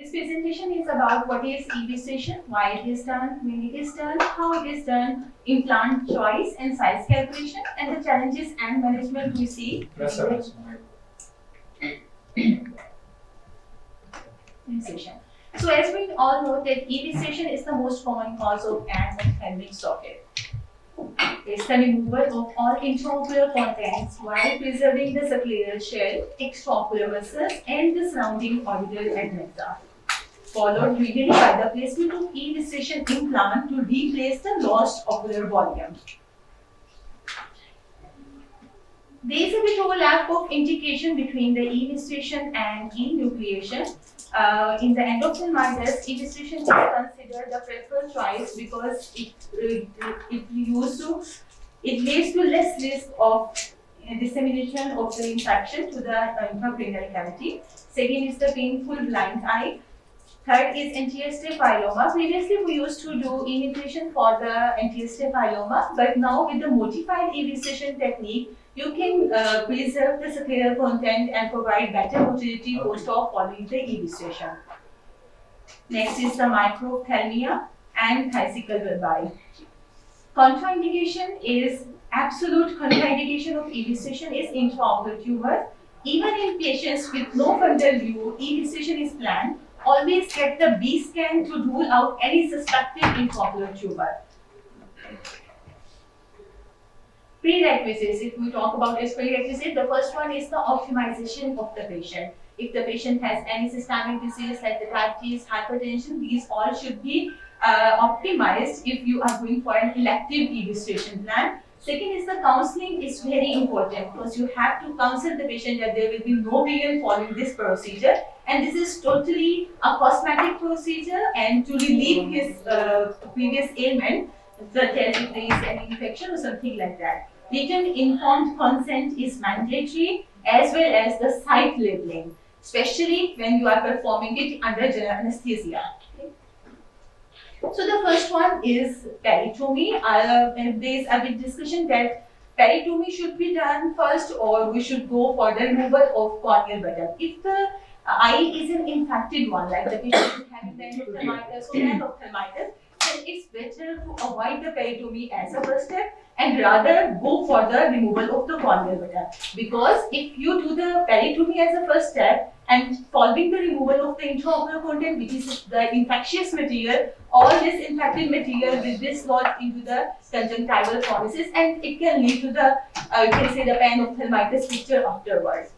This presentation is about what is e-registration, why it is done, when it is done, how it is done, implant choice and size calculation, and the challenges and management we see. E-registration. So as we all know that e-registration is the most common cause of ophthalmic socket. It's the removal of all intraocular contents while preserving the scleral shell, extraocular muscles, and the surrounding orbital admixture, followed usually by the placement of e-registration implant to replace the lost ocular volume. There is a bit overlap of indication between the e-registration and enucleation. In the endophthalmitis, e-registration is considered the preferred choice because it leads to less risk of dissemination of the infection to the intracranial cavity. Second is the painful blind eye. Third is antiostaphylloma. Previously, we used to do enucleation for the antiostaphylloma, but now with the modified e-registration technique, you can preserve the scleral content and provide better motility post-op following the e-registration. Next is the microphthalmia and Thesical bulbi. Contraindication is absolute contraindication of e-registration is intraocular tumor. Even in patients with no fundal view, e-registration is planned. Always get the B scan to rule out any suspected intraocular tumor. Prerequisites, if we talk about as prerequisite, the first one is the optimization of the patient. If the patient has any systemic disease like the diabetes, hypertension, these all should be optimized if you are going for an elective e-registration plan. Second is the counseling is very important because you have to counsel the patient that there will be no vision following this procedure, and this is totally a cosmetic procedure and to relieve his previous ailment, such as if there is any infection or something like that. Written informed consent is mandatory as well as the site labeling, especially when you are performing it under general anesthesia. So the first one is peritomy. There is a big discussion that peritomy should be done first or we should go for the removal of corneal button. If the eye is an infected one, like the patient is having the endophthalmitis or endophthalmitis, then it's better to avoid the peritomy as a first step and rather go for the removal of the corneal button. Because if you do the peritomy as a first step and following the removal of the intraocular content, which is the infectious material, all this infected material will be lodged into the conjunctival cornices and it can lead to the, you can say the panophthalmitis picture afterwards.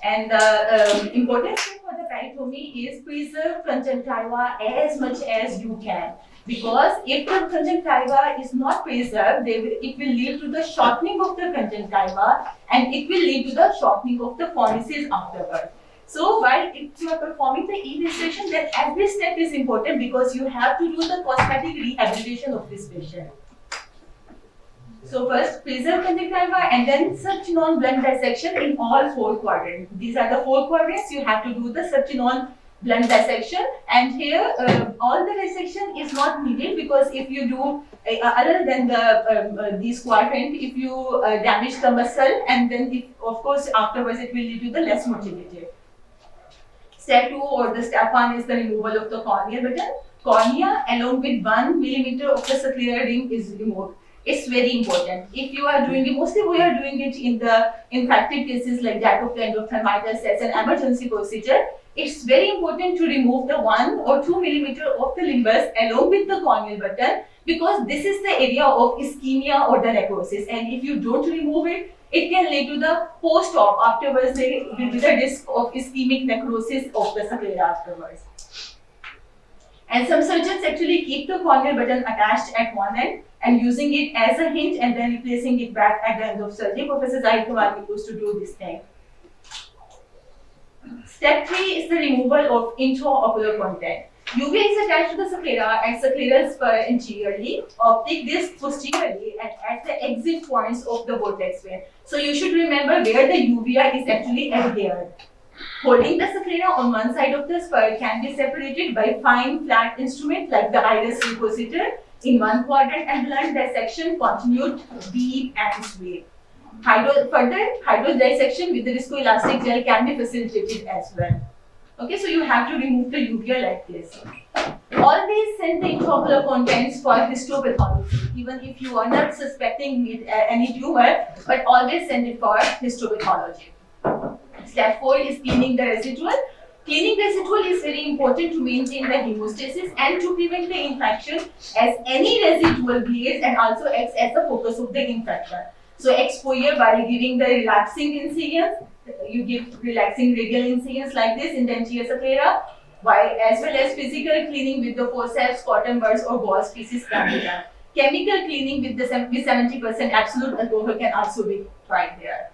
And the important thing for the peritomy is preserve conjunctiva as much as you can. Because if the conjunctiva is not preserved, it will lead to the shortening of the conjunctiva and it will lead to the shortening of the cornices afterwards. So while if you are performing the e-registration, then every step is important because you have to do the cosmetic rehabilitation of this patient. So first preserve conjunctiva and then subtenon blunt dissection in all 4 quadrants. These are the 4 quadrants. You have to do the subtenon blunt dissection, and here all the dissection is not needed because if you do other than the these quadrant, if you damage the muscle and then if, of course afterwards it will lead to the less motility. Step 2 or the step 1 is the removal of the corneal button. Cornea along with 1 millimeter of the scleral ring is removed. It's very important. If you are doing it, mostly we are doing it in the infected cases like that of the endophthalmitis as an emergency procedure. It's very important to remove the 1 or 2 millimeter of the limbus along with the corneal button because this is the area of ischemia or the necrosis, and if you don't remove it, it can lead to the post-op afterwards. There will be the risk of ischemic necrosis of the sclera afterwards. And some surgeons actually keep the corneal button attached at one end and using it as a hinge and then replacing it back at the end of surgery. Professor Zahid Kamali used to do this thing. Step 3 is the removal of intraocular content. UVA is attached to the sclera and scleral spur anteriorly, optic disc posteriorly at the exit points of the vortex vein. So you should remember where the uvea is actually adhered. Holding the sclera on one side of the spur can be separated by fine flat instrument like the iris repositor in one quadrant and blunt dissection continued deep and sweep. Further, hydro dissection with the viscoelastic gel can be facilitated as well. Okay, so you have to remove the uvea like this. Always send the intraocular contents for histopathology, even if you are not suspecting any tumor, but always send it for histopathology. Step 4 is cleaning the residual. Cleaning residual is very important to maintain the hemostasis and to prevent the infection, as any residual bleeds and also acts as the focus of the infection. So exposure by giving the relaxing incisions, you give relaxing radial incisions like this in dentier sclera, while as well as physical cleaning with the forceps, cotton buds or ball species can be done. Chemical cleaning with the 70% absolute alcohol can also be tried there.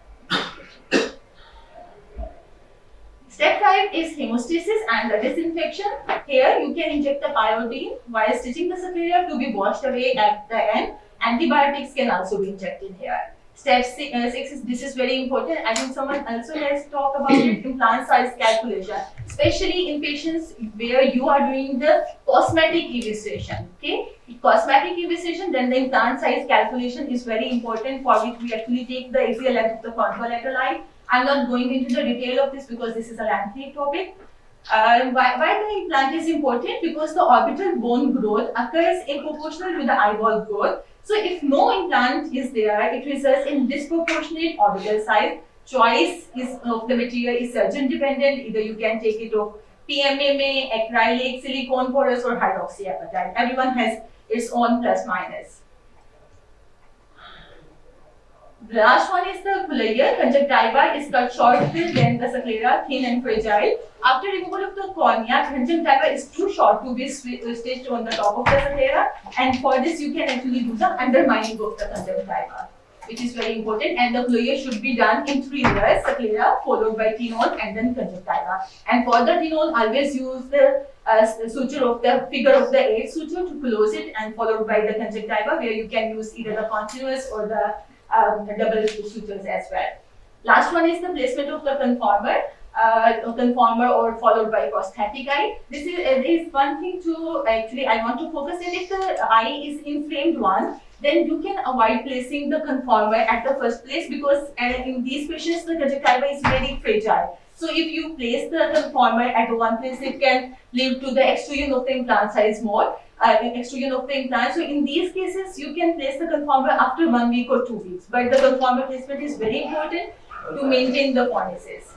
Step 5 is hemostasis and the disinfection. Here you can inject the iodine while stitching the sclera to be washed away at the end. Antibiotics can also be injected here. Step 6 is, this is very important. I think someone also has talked about it, implant size calculation, especially in patients where you are doing the cosmetic evisceration. Okay, cosmetic evisceration, then the implant size calculation is very important, for which we actually take the axial length of the contralateral eye. I'm not going into the detail of this because this is a lengthy topic. Why the implant is important? Because the orbital bone growth occurs in proportional to the eyeball growth. So if no implant is there, it results in disproportionate orbital size. Choice of the material is surgeon dependent. Either you can take it of PMMA, acrylic, silicone porous or hydroxyapatite. Everyone has its own plus minus. The last one is the layer. Conjunctiva is cut short, then the sclera thin and fragile. After removal of the cornea, conjunctiva is too short to be stitched on the top of the sclera, and for this you can actually do the undermining of the conjunctiva, which is very important. And the layer should be done in 3 layers: sclera followed by tenole and then conjunctiva. And for the tenole, always use the suture of the figure of the 8 suture to close it, and followed by the conjunctiva, where you can use either the continuous or the double sutures as well. Last one is the placement of the conformer or followed by prosthetic eye. This is one thing to actually I want to focus on. If the eye is inflamed one, then you can avoid placing the conformer at the first place, because in these patients the conjunctiva is very fragile. So if you place the conformer at one place, it can lead to the extrusion of the implant size more. Extrusion of the implant. So in these cases, you can place the conformer after 1 week or 2 weeks. But the conformer placement is very important to maintain the cornices.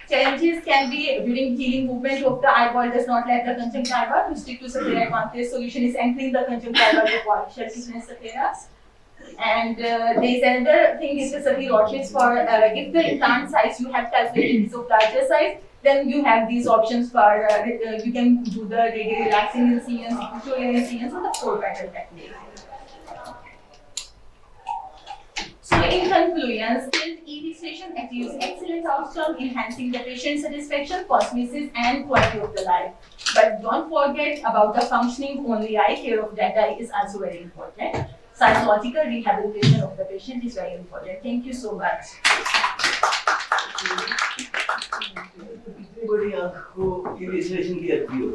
Challenges can be during healing movement of the eyeball does not let the conjunctiva to stick to sclera. One place solution is anchoring the conjunctiva to polish sclera. And there is another thing is the sclerosis for if the implant size you have calculated is of larger size, then you have these options for you can do the radial relaxing incisions, equatorial incisions, or the 4-petal technique. So in conclusion, skilled evisceration achieves excellent outcome, enhancing the patient satisfaction, cosmesis, and quality of the life. But don't forget about the functioning only eye. Care of that eye is also very important. Psychological rehabilitation of the patient is very important. Thank you so much. इतनी बड़ी आँख को इविसेशन की आती हो,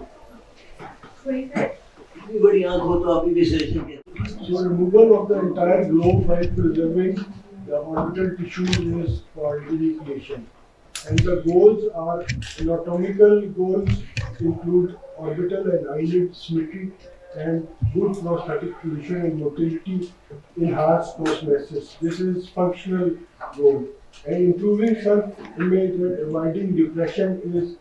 इतनी बड़ी आँख हो तो आप इविसेशन की। So removal of the entire globe by preserving the orbital tissue is called enucleation. And the goals are anatomical goals include orbital and eyelid symmetry and good prostatic position and motility in harsh cosmesis. This is functional goal. And improving self-image and avoiding depression is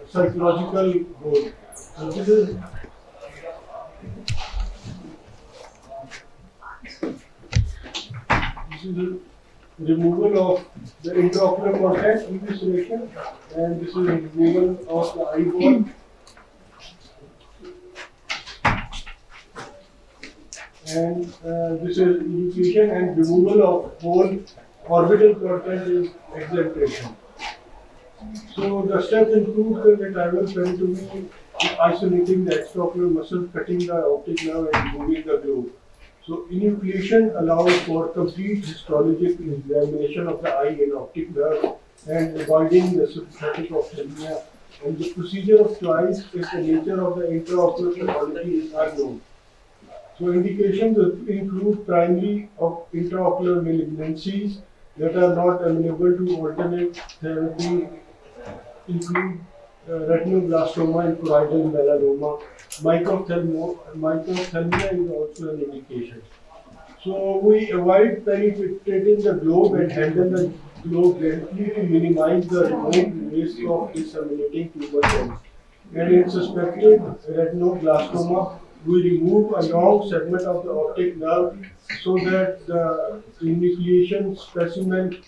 psychological goal. So this is the removal of the intraocular contact, evisceration, and this is removal of the eyeball. And this is enucleation, and removal of whole orbital content is exenteration. So the steps include the retrieval peritomy, isolating the extraocular muscle, cutting the optic nerve, and removing the globe. So enucleation allows for complete histologic examination of the eye and optic nerve and avoiding the sympathetic ophthalmia. And the procedure of choice if the nature of the intraocular pathology is unknown. So indications include primary intraocular malignancies that are not amenable to alternate therapy, include retinoblastoma and choroidal melanoma. Microphthalmia is also an indication. So we avoid penetrating the globe and handle the globe gently to minimize the remote risk of disseminating tumor cells. And in suspected retinoblastoma, we remove a long segment of the optic nerve so that the enucleation specimen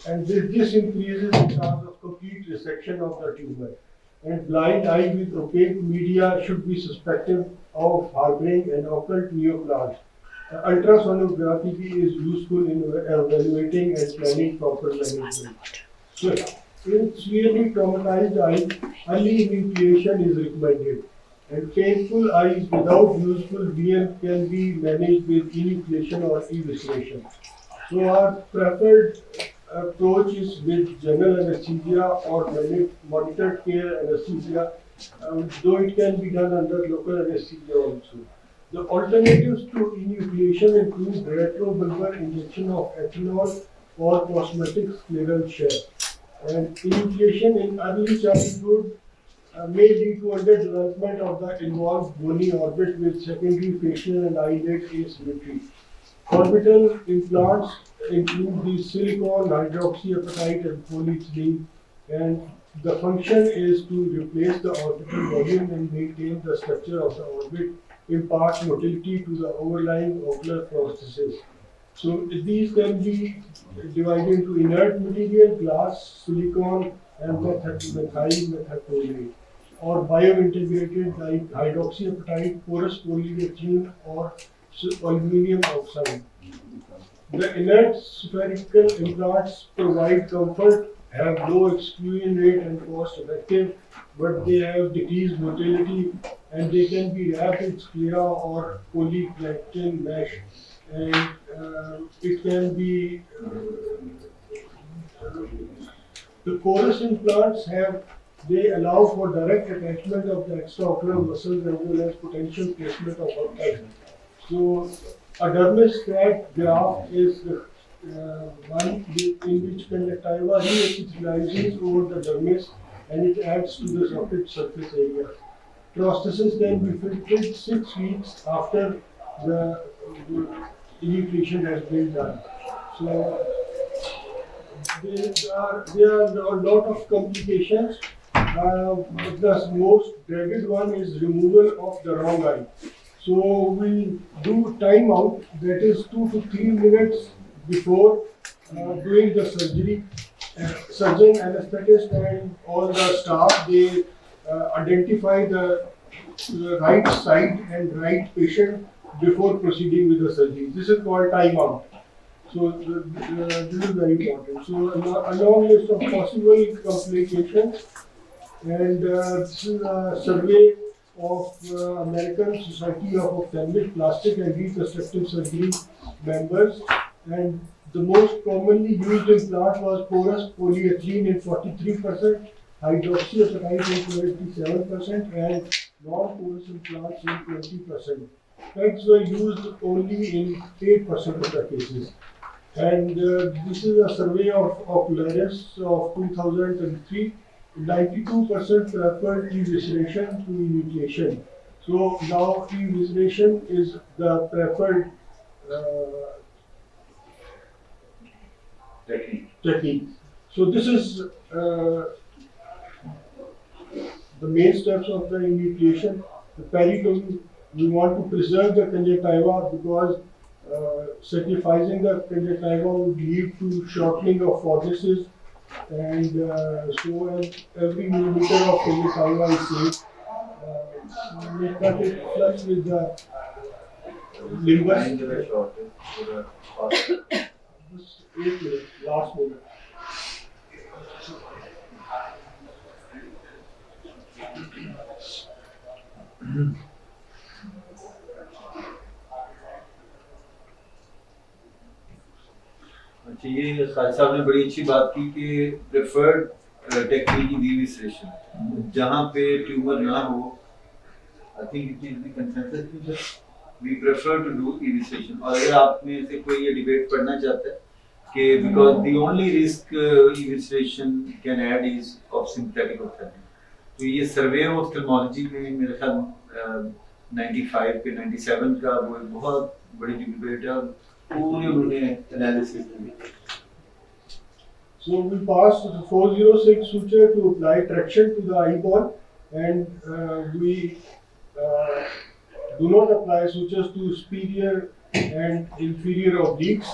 and this increases the chance of complete resection of the tumor. And blind eye with opaque media should be suspected of harboring an occult neoplasm. Ultrasonography is useful in evaluating and planning proper management. So, in severely traumatized eye, early enucleation is recommended. And painful eyes without useful VM can be managed with enucleation or evisceration. So our preferred approach is with general anesthesia or monitored care anesthesia, though it can be done under local anesthesia also. The alternatives to enucleation include retrobulbar injection of ethanol or cosmetic scleral share. And enucleation in early childhood may lead to underdevelopment of the involved bony orbit with secondary facial and eyelid asymmetry. Orbital implants include the silicone, hydroxyapatite, and polyethylene, and the function is to replace the orbital volume and maintain the structure of the orbit, impart motility to the overlying ocular prosthesis. So these can be divided into inert material, glass, silicone, and methyl methacrylate, or biointegrated like hydroxyapatite, porous polyethylene, or aluminum oxide. The inert spherical implants provide comfort, have low exclusion rate and cost effective, but they have decreased motility and they can be wrapped in sclera or polyplatin mesh, and it can be the porous implants they allow for direct attachment of the extraocular muscles as well as potential placement of objects. So a dermis crack graft is one in which conjunctiva reepithelializes over the dermis and it adds to the socket surface area. Prosthesis can be fitted 6 weeks after the enucleation has been done. So there are a lot of complications. The most dreaded one is removal of the wrong eye. So we do time out, that is 2 to 3 minutes before doing the surgery. Surgeon, anesthetist, and all the staff, they identify the right side and right patient before proceeding with the surgery. This is called time out. So this is very important. So a long list of possible complications, and this is a survey of American Society of Ophthalmic Plastic and Reconstructive Surgery members, and the most commonly used implant was porous polyethylene in 43%, hydroxyapatite in 27%, and non-porous implants in 20%. Pegs were used only in 8% of the cases. And this is a survey of Ocularis of 2003. 92% preferred evisceration to enucleation. So now evisceration is the preferred technique. So this is the main steps of the enucleation. The peritomy, we want to preserve the conjunctiva because sacrificing the conjunctiva would lead to shortening of fornices, and so every millimeter of conjunctiva is safe. We cut it flush with the limbus. Just 8 minutes, last minute. अच्छा, ये खालिद साहब ने बड़ी अच्छी बात की कि preferred technique इविसेशन जहाँ पे ट्यूमर ना हो. I think it is the consensus. we prefer to do evisceration. और अगर आप में से कोई ये डिबेट पढ़ना चाहता है कि because the only risk evisceration can add is of sympathetic ophthalmia. तो ये सर्वे ऑफ ऑप्थेल्मोलॉजी में मेरे ख्याल 95 के 97 का वो एक बहुत बड़ी डिबेट है और पूरी उन्होंने एनालिसिस की. So we passed the 406 suture to apply traction to the eyeball, and we do not apply sutures to superior and inferior obliques.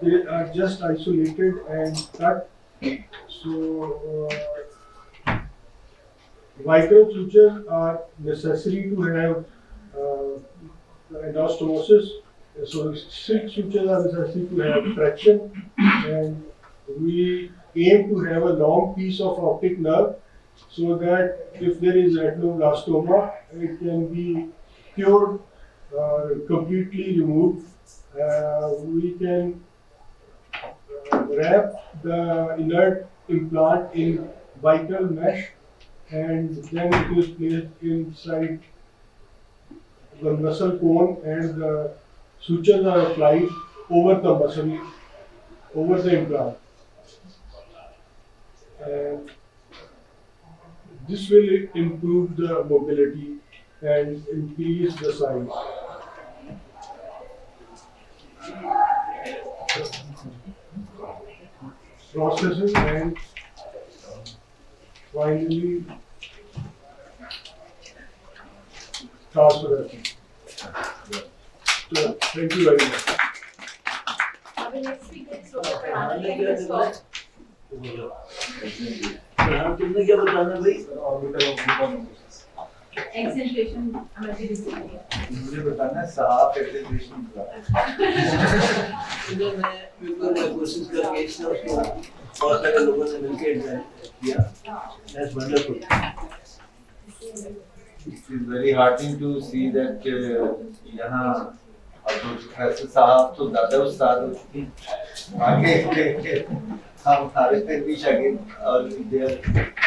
They are just isolated and cut. So micro sutures are necessary to have anastomosis. So silk sutures are necessary to have traction, and we aim to have a long piece of optic nerve so that if there is retinoblastoma, it can be cured, completely removed. We can wrap the inert implant in vital mesh, and then it is placed inside the muscle cone, and the sutures are applied over the muscle, over the implant. And this will improve the mobility and increase the size. Processing and finally transferation. So, thank you very much. Our next speaker is Dr. Farhana. Can you just talk? तुमने क्या बताना भाई? Accentuation हमारी decision है. मुझे बताना है साफ एक्सेंट्रेशन का. मैं बिल्कुल कोशिश करके इसने उसको बहुत सारे लोगों से मिलके किया. That's wonderful. It is very heartening to see that यहाँ अब प्रोफेसर साहब तो ज़्यादा उस्ताद हो चुके हैं. आगे हम हमारे फिर भी शागिर्द और they are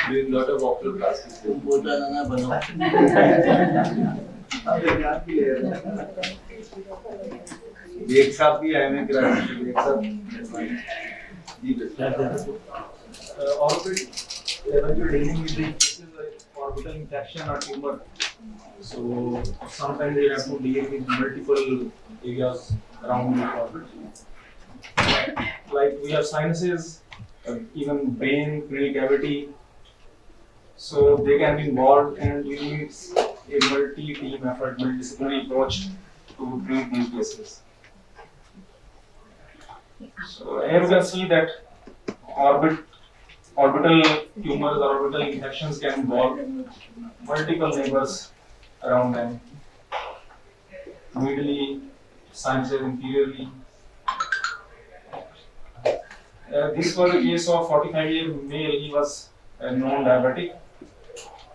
doing lot of oculoplasty. तुम पोता ना बनो. हम विज्ञान की ले रहे हैं. एक साहब भी आए हैं कराची. एक साहब जी बिल्कुल. Orbit, when you're dealing with the cases like orbital infection or tumor, so sometimes you have to deal with multiple areas around the orbit. Like we have sinuses, even brain, cranial cavity, so they can be involved, and you need a multi-team effort, multidisciplinary approach to treat these cases. So here you can see that orbital tumors or orbital infections can involve multiple neighbors around them. Medially, sinuses inferiorly. This was a case of 45-year male. He was a non-diabetic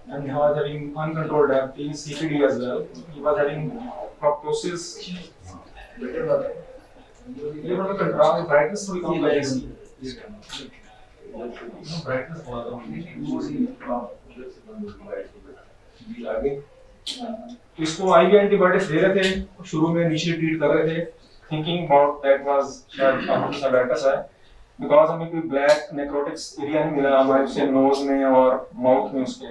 and he was having uncontrolled diabetes, CKD as well. He was having proptosis. ये बड़ा contrast brightness थोड़ी कम लगी इसकी. Brightness बहुत कम. इसको ivy antibiotics दे रहे थे. शुरू में इनिशियली ट्रीट कर रहे थे, थिंकिंग अबाउट दैट वाज शायद डायबिटीज है, बिकॉज हमें कोई ब्लैक नेक्रोटिक्स एरिया नहीं मिला हमारे से नोज में और माउथ में उसके.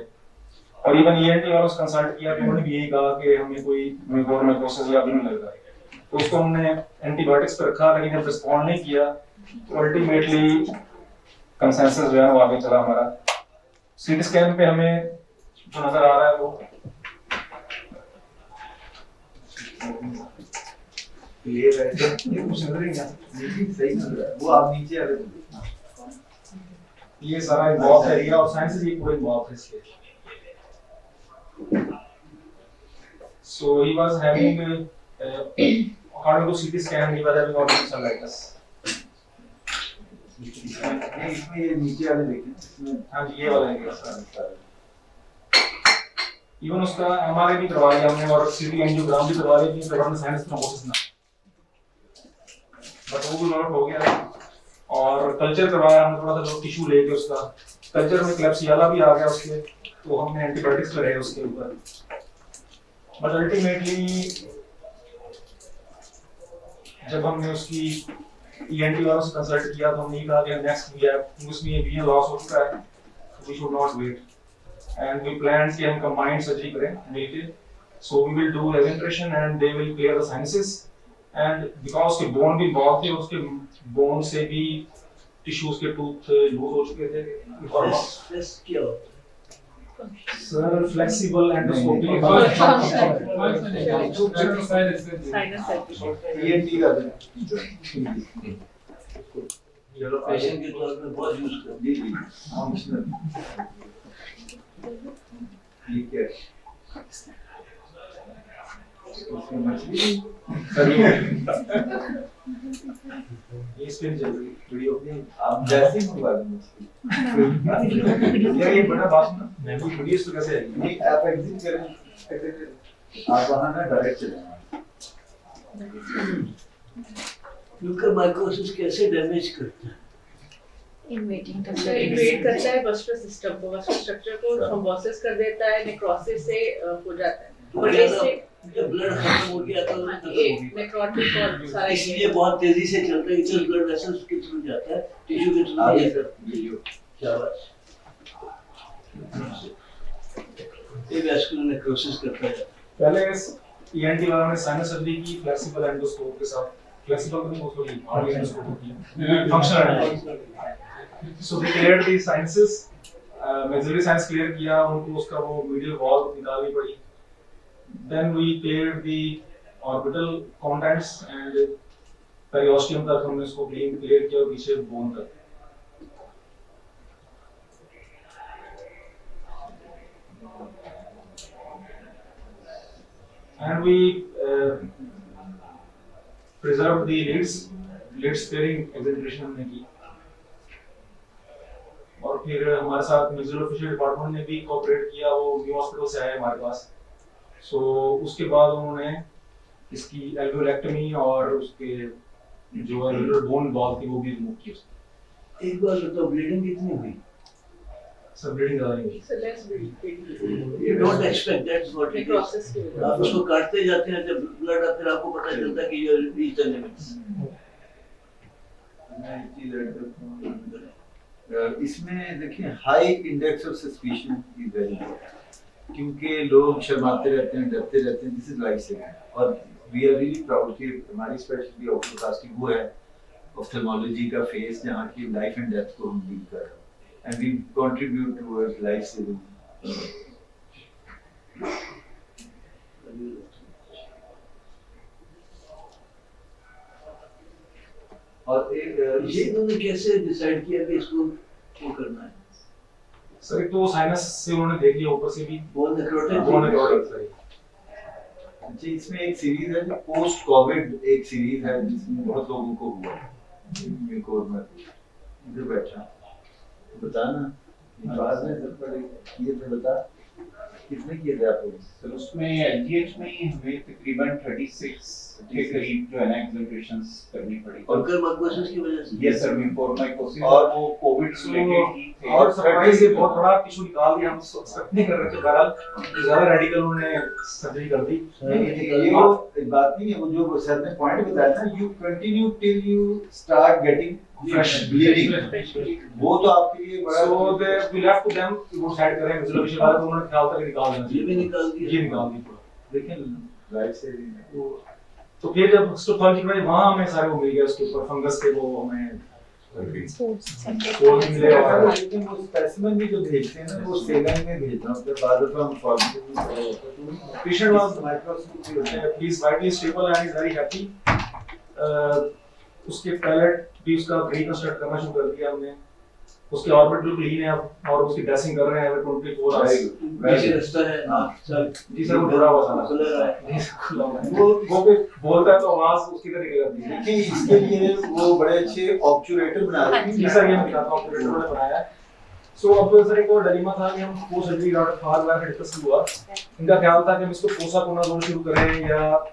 और इवन ईएनटी वालों से कंसल्ट किया तो उन्होंने भी यही कहा कि हमें कोई म्यूकोरमाइकोसिस या भी नहीं लग रहा. तो उसको हमने एंटीबायोटिक्स पर रखा, लेकिन जब रिस्पॉन्ड नहीं किया तो अल्टीमेटली कंसेंसस जो है वो आगे चला हमारा. सीटी स्कैन पे हमें जो नजर आ रहा है वो क्लियर है. ये कुछ नजर नहीं आ रहा. सही नजर आ रहा है. वो आप नीचे आ रहे हो. ये सारा इन्वॉल्व एरिया और साइंस ये पूरा इन्वॉल्व है इसके. So he was having according to CT scan he was having orbital cellulitis. इसमें ये नीचे वाले देखें. हाँ जी ये वाला है. इवन उसका एमआरआई भी करवा लिया हमने और सीटी एंजियोग्राम भी करवा लिया कि हमने साइनस थ्रोम्बोसिस ना, बट वो भी नॉट हो गया. और कल्चर करवाया हमने थोड़ा सा जो टिश्यू लेके उसका कल्चर में क्लेप्सियाला भी आ गया उसके, तो हमने एंटीबायोटिक्स लगाए उसके ऊपर. बट अल्टीमेटली जब हमने उसकी ईएनटी वालों से कंसल्ट किया तो हमने ये कहा कि नेक्स्ट वी हैव उसमें वीएन लॉस हो चुका है, we should not wait and we plan कि हम कंबाइंड सर्जरी करें मिलके। So we will do registration and they will clear the sinuses and because के बोन भी बहुत थे, उसके बोन से भी टिश्यूज के टूथ लूज हो चुके थे। और स्ट्रेस क्या होता सर फ्लेक्सिबल एंडोस्कोपी ENT का दें। है? पेशेंट के तौर पे बहुत यूज करते जी जी फंक्शनल ठीक है। उसमें मछली सर ये स्क्रीन चल रही वीडियो आप जैसे ही मंगवा दें मछली। यार ये बड़ा बात ना मैं भी वीडियो तो कैसे आएगी? नहीं आप एग्जिट करें, आप वहाँ ना डायरेक्ट चले ल्यूकर माइकोसिस कैसे डैमेज करता है? इन्वेटिंग इन्वेट करता है वस्कुलर सिस्टम को, वस्कुलर स्ट्रक्चर को थ्रोम्बोसिस कर देता है, नेक्रोसिस से हो जाता है। और इससे जब ब्लड खत्म हो गया तो नेक्रोटिक और सारा इसलिए बहुत तेजी से चलता है, इधर ब्लड वेसल्स के थ्रू जाता है, टिश्यू के थ्रू आगे जाता सर वीडियो। है। शाबाश। ये वैस्कुलर नेक्रोसिस करता है। पहले ईएनटी वालों ने साइनस सर्जरी की फ्लेक्सिबल एंडोस्कोप के साथ, फ्लेक्सिबल नहीं उसको की हार्ड एंडोस्कोप की functional. So they cleared the sinuses, maxillary sinus clear किया उनको, उसका वो मीडियल वॉल निकालनी पड़ी। Then we cleared the orbital contents and periosteum तक हमने इसको क्लियर किया, पीछे बोन तक। And we preserved the lid sparing examination हमने की। और फिर हमारे साथ मैक्सिलोफेशियल डिपार्टमेंट ने भी कोऑपरेट किया, वो न्यू हॉस्पिटल से आए हमारे पास। सो उसके बाद उन्होंने इसकी एल्वियोलेक्टमी और उसके जो एल्वियोलर बोन वॉल थी वो भी रिमूव की। एक बार तो ब्लीडिंग कितनी हुई? सब ब्लीडिंग ज़्यादा नहीं हुई। So let's be You don't expect that's what it is. necrosis की वजह आप उसको काटते जाते हैं, जब ब्लड फिर आपको पता चलता है कि ये रीच द लिमिट्स। मैं एक चीज़ ऐड करता हूँ। इसमें देखिए high index of suspicion is very good, क्योंकि लोग शर्माते रहते हैं, डरते रहते हैं। दिस इज लाइफ सेविंग और वी आर रियली प्राउड कि हमारी स्पेशलिटी ऑर्थोप्लास्टी वो है ऑफ्थल्मोलॉजी का फेस जहाँ की लाइफ एंड डेथ को हम डील कर रहे हैं and we contribute towards life saving. और ये इन्होंने कैसे डिसाइड किया कि इसको वो करना है? सर एक तो साइनस से उन्होंने देख लिया, ऊपर से भी bone necrotic bone necrotic sir. अच्छा इसमें एक सीरीज है जो पोस्ट कोविड एक सीरीज है जिसमें बहुत लोगों को हुआ मेरे को इधर बैठा बता ना बाद में जब पढ़े ये तो बता कितने किए थे आप लोग? सर उसमें एलजीएच में ही हमें तकरीबन 36 के करीब जो है ना एग्जामिनेशंस करनी पड़ी। और कर माइकोसिस की वजह से यस सर, म्यूकोरमाइकोसिस और और वो कोविड रिलेटेड ही थे। और सरप्राइज से बहुत बड़ा टिश्यू निकाल दिया, हम एक्सपेक्ट नहीं कर रहे थे। बहरहाल ज्यादा रेडिकल उन्होंने सर्जरी कर दी। ये वो बात नहीं है, वो जो सर ने पॉइंट बताया था, you continue till you start getting fresh bleeding, वो तो आपके लिए बड़ा सो दे वी लेफ्ट टू देम कि वो डिसाइड करें मैक्सिलोफेशियल वाला, तो उन्होंने ख्याल तक निकाल दिया। ये भी निकाल दिया। ये निकाल दी पूरा। लेकिन लाइफ सेविंग तो फिर जब हिस्टोपैथोलॉजी में वहां हमें सारे वो मिल गया, उसके ऊपर फंगस के वो हमें स्पोर्स मिले। और लेकिन वो स्पेसिमेन भी जो भेजते हैं ना वो सेलन में भेजना, उसके बाद तो हम फॉर्मेट में चला जाता है। तो patient was microscopy please vitally stable and is very happy. उसके पैलेट भी उसका रिकंस्ट्रक्ट करना शुरू कर दिया हमने, उसके ऑर्बिटल क्लीन है अब, और उसकी ड्रेसिंग कर रहे हैं 24 आवर्स। पीछे रास्ता है ना सर? जी सर, वो जुड़ा हुआ था ना। खुला है। जी खुला हुआ है। वो पे बोलता है तो आवाज उसकी तरह निकल जाती है। कि इसके लिए वो बड़े अच्छे ऑब्चुरेटर बना रहे हैं। जी सर, ये मैं बताता हूँ, ऑपरेटर ने बनाया है। सो अब सर एक और डिलेमा था कि हम पोस्ट सर्जरी डॉक्टर फार बार डिस्कस हुआ। इनका ख्याल था कि हम इसको पोसाकोनाजोल शुरू करें या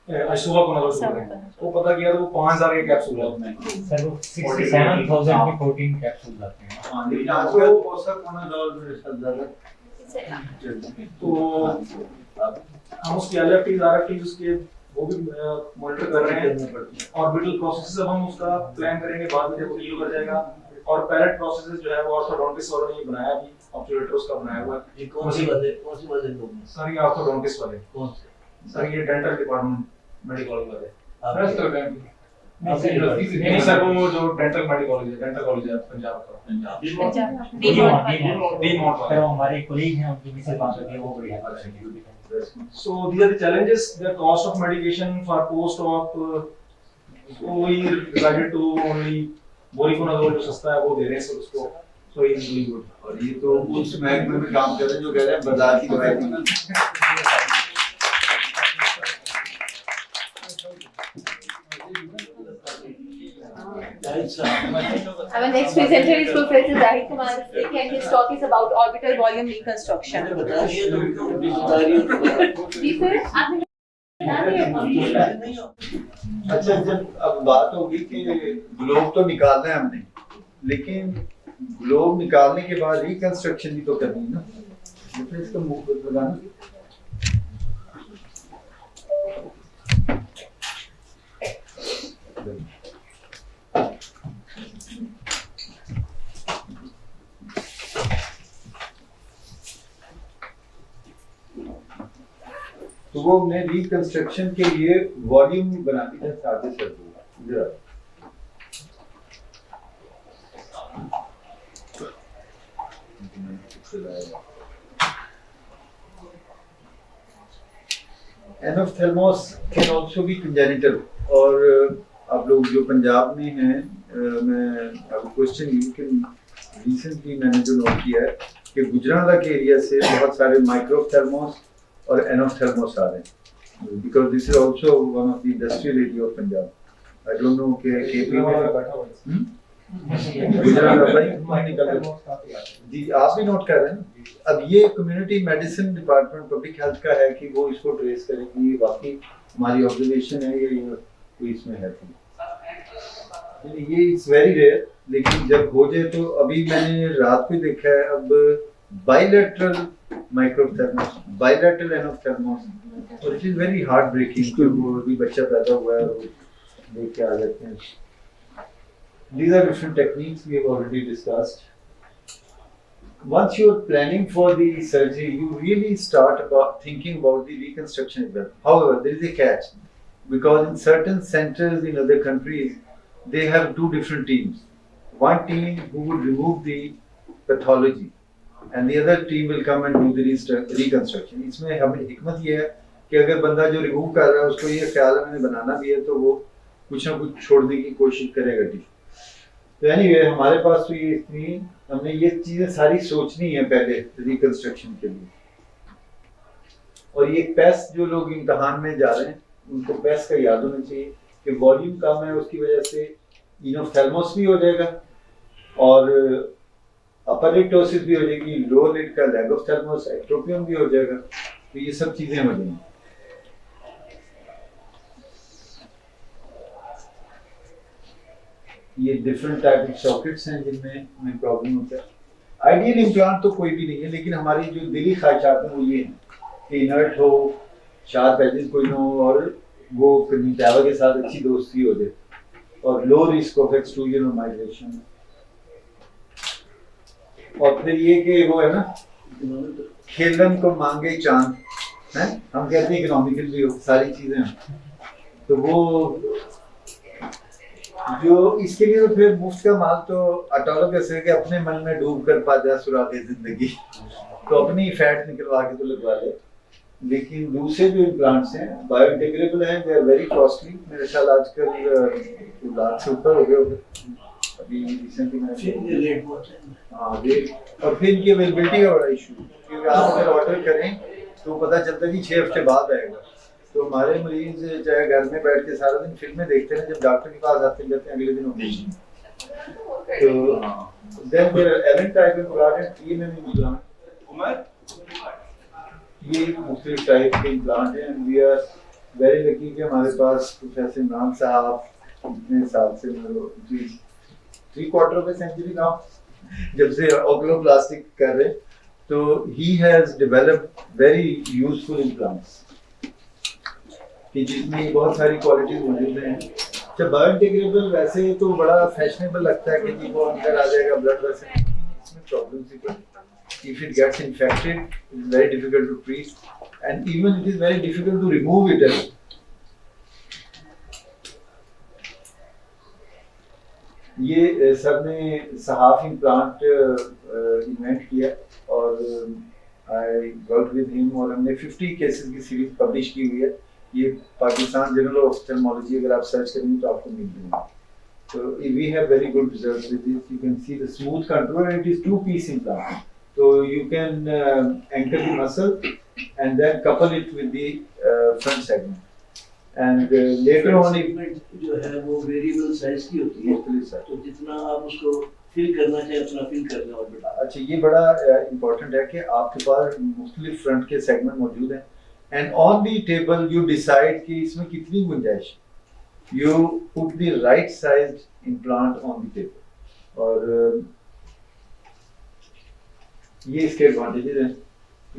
आइसोवाकोनाजोल शुरू करें। वो पता किया तो वो 5000 के कैप्सूल है उसमें। सर वो 67,000 के 14 कैप्सूल आते हैं। हाँ, लेकिन आजकल पोसाकोनाजोल में रिसर्च ज़्यादा तो हम उसकी एलएफटीज आरएफटीज उसके वो भी मॉनिटर कर रहे हैं। ऑर्बिटल प्रोसेसेस अब हम उसका प्लान करेंगे बाद में जब वो डिलीवर कर जाएगा। और पैलेट प्रोसेसेस जो है वो ऑर्थोडोंटिस्ट वालों ने बनाया भी, ऑब्जर्वेटर उसका बनाया हुआ है। ये कौन सी वाले लोग हैं? सर ये ऑर्थोडोंटिस्ट वाले। कौन से? सर ये डेंटल डिपार्टमेंट मेडिकल वाले। आपके- नहीं सर वो जो डेंटल मेडिकल कॉलेज है पंजाब का। पंजाब डीमॉट फिर वो हमारे कोलीग हैं उनकी भी से बात होती है, वो बड़ी हेल्प करेंगे। So these are the challenges. The cost of medication for post-op, so we decided to only Voriconazole जो सस्ता है वो दे रहे हैं सर उसको. So he is doing good. और ये तो उस महकमे में काम कर रहे हैं जो कह रहे हैं बाजार की दवाई नहीं। Our next presenter is Professor Zahid Kumar Sikh and his talk is about orbital volume reconstruction. मैंने बता दिया तो क्यों बता रही हो? जी सर, आपने बता दिया। अच्छा जब अब बात होगी कि ग्लोब तो निकालना है हमने, लेकिन ग्लोब निकालने के बाद रिकंस्ट्रक्शन भी तो करनी है ना, मतलब इसका मुंह लगाना। तो वो हमने रिकंस्ट्रक्शन के लिए वॉल्यूम बनाती है सादे सर इधर एनोफ्थेल्मोस कैन आल्सो बी कंजेनिटल। और आप लोग जो पंजाब में हैं, मैं अब क्वेश्चन यू कि रिसेंटली मैंने जो नोट किया है कि गुजरांवाला के एरिया से बहुत सारे माइक्रोफ्थेल्मोस और एनोफ्थेल्मोस आ रहे हैं, because this is also one of the industrial area of Punjab. I don't know के केपी में गुजरांवाला भाई निकल गए जी, आप भी नोट कर रहे हैं। अब ये community medicine department public health का है कि वो इसको ट्रेस करे कि ये वाकई हमारी ऑब्जर्वेशन है या ये कोई इसमें है। ये इट्स वेरी रेयर, लेकिन जब हो जाए तो अभी मैंने रात को देखा है अब बाइलेटरल माइक्रोथर्मोस, बाइलेटरल एनोफ्थेल्मोस, और it is very heartbreaking कि वो अभी बच्चा पैदा हुआ है और देख के आ जाते हैं। These are different techniques we have already discussed. Once you are planning for the surgery, you really start about thinking about the reconstruction as well. However, there is a catch, because in certain centers in other countries, they have two different teams. One team who would remove the pathology, and the other team will come and do the reconstruction. इसमें हमें हिकमत ये है कि अगर बंदा जो remove कर रहा है उसको ये ख्याल है मैंने बनाना भी है तो वो कुछ ना कुछ छोड़ने की कोशिश करेगा। ठीक, तो एनीवे हमारे पास तो ये इतनी हमने ये चीजें सारी सोचनी है पहले रिकंस्ट्रक्शन के लिए। और ये पेस जो लोग इम्तहान में जा रहे हैं उनको पेस का याद होना चाहिए कि वॉल्यूम कम है, उसकी वजह से इनोफ्थेल्मोस भी हो जाएगा और अपर लिटोसिस भी हो जाएगी, लोअर लिट का लैगोफ्थेल्मोस एक्ट्रोपियम भी हो जाएगा। तो ये सब चीजें हो जाएंगी। ये डिफरेंट टाइप ऑफ सॉकेट्स हैं जिनमें प्रॉब्लम होता है। आइडियल इम्प्लांट तो कोई भी नहीं है, लेकिन हमारी जो दिली ख्वाहिशात हैं वो ये हैं कि इनर्ट हो, शार्प एजेस कोई ना हो और वो कंजक्टिवा के साथ अच्छी दोस्ती हो जाए और लो रिस्क ऑफ एक्सट्रूजन और माइग्रेशन। और फिर ये कि वो है ना खेलन को मांगे चांद है, हम कहते हैं इकोनॉमिकल भी हो, सारी चीजें हैं। तो वो जो इसके लिए तो फिर मुफ्त का माल तो ऑटोलॉगस है कि अपने मन में डूब कर पा जा सुरागे जिंदगी, तो अपनी फैट निकलवा के तो लगवा ले। लेकिन दूसरे जो इम्प्लांट्स हैं बायोडिग्रेडेबल हैं, दे आर वेरी कॉस्टली। मेरे ख्याल आजकल 2 लाख से ऊपर हो गए होंगे अभी रिसेंटली मैंने। हाँ रेट, और फिर इनकी अवेलेबिलिटी का बड़ा इशू, क्योंकि आप अगर ऑर्डर करें तो पता चलता है कि 6 हफ्ते बाद आएगा। तो हमारे मरीज चाहे घर में बैठ के सारा दिन फिल्में देखते हैं, जब डॉक्टर के पास आते हैं अगले दिन ऑपरेशन। तो then there are Allen type implant, ये मुख्तलिफ टाइप के इम्प्लांट हैं। वी आर वेरी लकी कि हमारे पास प्रोफेसर इमरान साहब इतने साल से 3/4 ऑफ a century now जब से ओक्लोप्लास्टिक कर रहे, तो he has developed very useful implants. कि जिसमें ये बहुत सारी क्वालिटीज मौजूद हैं। जब बायोडिग्रेडेबल वैसे तो बड़ा फैशनेबल लगता है कि जी वो अंदर आ जाएगा ब्लड वेसल, इसमें प्रॉब्लम सी कोई। If it gets infected, it's very difficult to treat, and even it is very difficult to remove it. ये सर ने सहाफ इम्प्लांट इन्वेंट किया और आई वर्क विद हिम और हमने 50 केसेस की सीरीज पब्लिश की हुई है। ये पाकिस्तान जर्नल ऑफ ऑफ्थल्मोलॉजी अगर आप सर्च करेंगे तो आपको मिल जाएगा। So we have very good results with this. You can see the smooth contour, and it is 2-piece implant. So you can anchor the muscle and then couple it with the front segment. And later on, segment जो है वो variable size की होती है, तो जितना आप उसको फिल करना चाहे उतना फिल करना और बढ़ा। अच्छा, ये बड़ा इम्पोर्टेंट है कि आपके पास मुख्तलिफ फ्रंट के सेगमेंट मौजूद हैं, and on the table you decide कि इसमें कितनी गुंजाइश। You put the right size implant on the table. और ये इसके एडवांटेजेस हैं।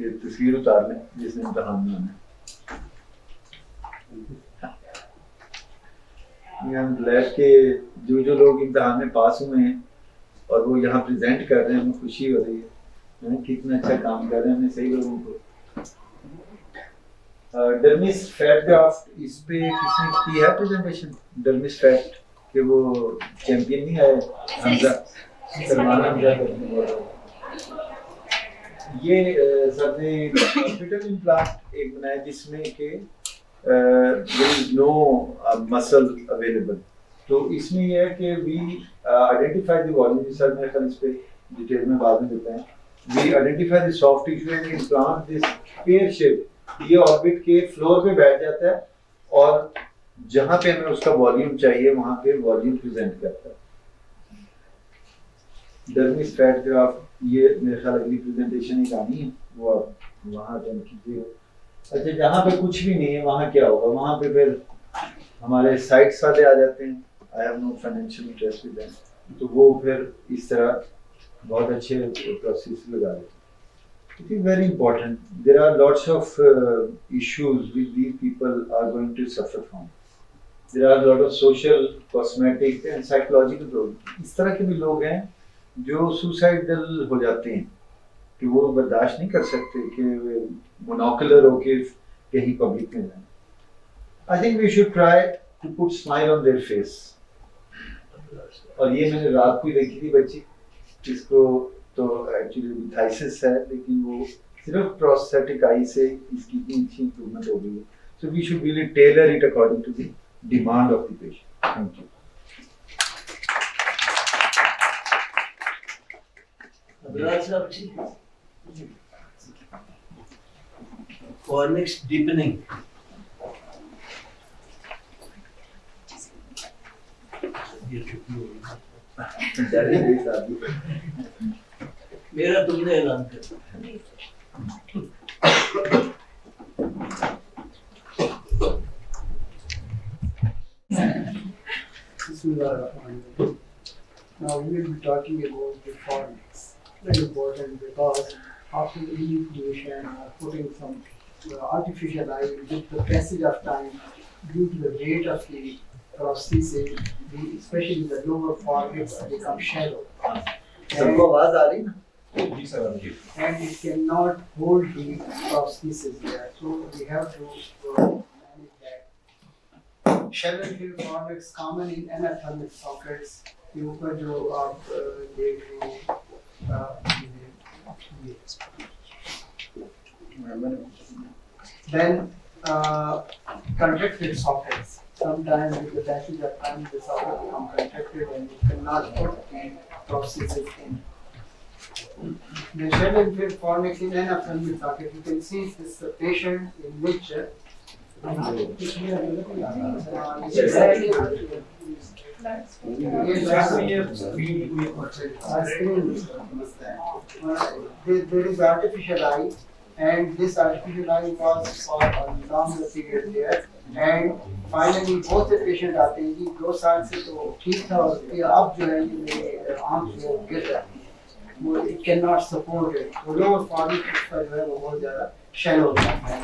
ये तस्वीर उतार लें जिसने इम्तहान में आना है। हम ग्लैड के जो लोग इम्तहान में पास हुए हैं और वो यहाँ प्रेजेंट कर रहे हैं, हमें खुशी हो रही है कितना अच्छा काम कर रहे हैं। हमने सही लोगों को डर्मिस फैट ग्राफ्ट इस पे किसने की है प्रेजेंटेशन? डर्मिस फैट के वो चैंपियन नहीं आए हमजा, सलमान हमजा करने वाला। ये सर ने हॉस्पिटल इम्प्लांट एक बनाया जिसमें कि there is no muscle available. तो इसमें ये है कि we identify the volume, sir मेरे ख्याल इस पे डिटेल में बाद में देते हैं। We identify the soft tissue and implant this pear shape. ये ऑर्बिट के फ्लोर पे बैठ जाता है और जहाँ पे हमें उसका वॉल्यूम चाहिए वहाँ पे वॉल्यूम प्रेजेंट करता है। डर्मिस फैट ग्राफ, ये मेरे ख्याल अगली प्रेजेंटेशन एक आनी है, वो आप वहाँ अटेंड कीजिए। अच्छा, जहाँ पे कुछ भी नहीं है वहाँ क्या होगा? वहाँ पे फिर हमारे साइट्स वाले आ जाते हैं। I have no financial interest with them, तो वो फिर इस तरह बहुत अच्छे प्रोसेस लगा देते हैं। It is very important. There are lots of issues which these people are going to suffer from. There are a lot of social, cosmetic and psychological problems. इस तरह के भी लोग हैं जो suicidal हो जाते हैं कि वो बर्दाश्त नहीं कर सकते कि मोनोकुलर होके कहीं पब्लिक में जाएं। I think we should try to put smile on their face. और ये मैंने रात को ही देखी थी बच्ची, जिसको तो एक्चुअली विथाइसिस है, लेकिन वो सिर्फ प्रोस्थेटिक आई से इसकी इतनी अच्छी इंप्रूवमेंट हो गई है। So we should really tailor it according to the demand of the patient. Thank you. Abrar साहब जी, फॉर्निक्स डीपनिंग मेरा तुमने ऐलान कर। Now we will be talking about the fornix. Very important because after the enucleation or putting some artificial eye, with the passage of time, due to the rate of the prosthesis, especially the lower fornix become shallow. सबको आवाज आ रही ना? And it cannot hold the prosthesis there. So we have to manage that. Shallow field fornix common in anathermic sockets. के ऊपर जो आप देख रहे हैं, then contracted sockets. Sometimes with the passage of time, the socket become contracted and you cannot put the prosthesis in. The shallow field fornix in anathermic socket, you can see this patient in which there is artificial eye, and this artificial eye was for a longer period there, and finally both the patient आते हैं कि 2 साल से तो ठीक था और फिर अब जो है ये मेरे आँख से गिर रहा है, वो it cannot support it, वो लोअर fornix का जो है वो बहुत ज़्यादा shallow होता है।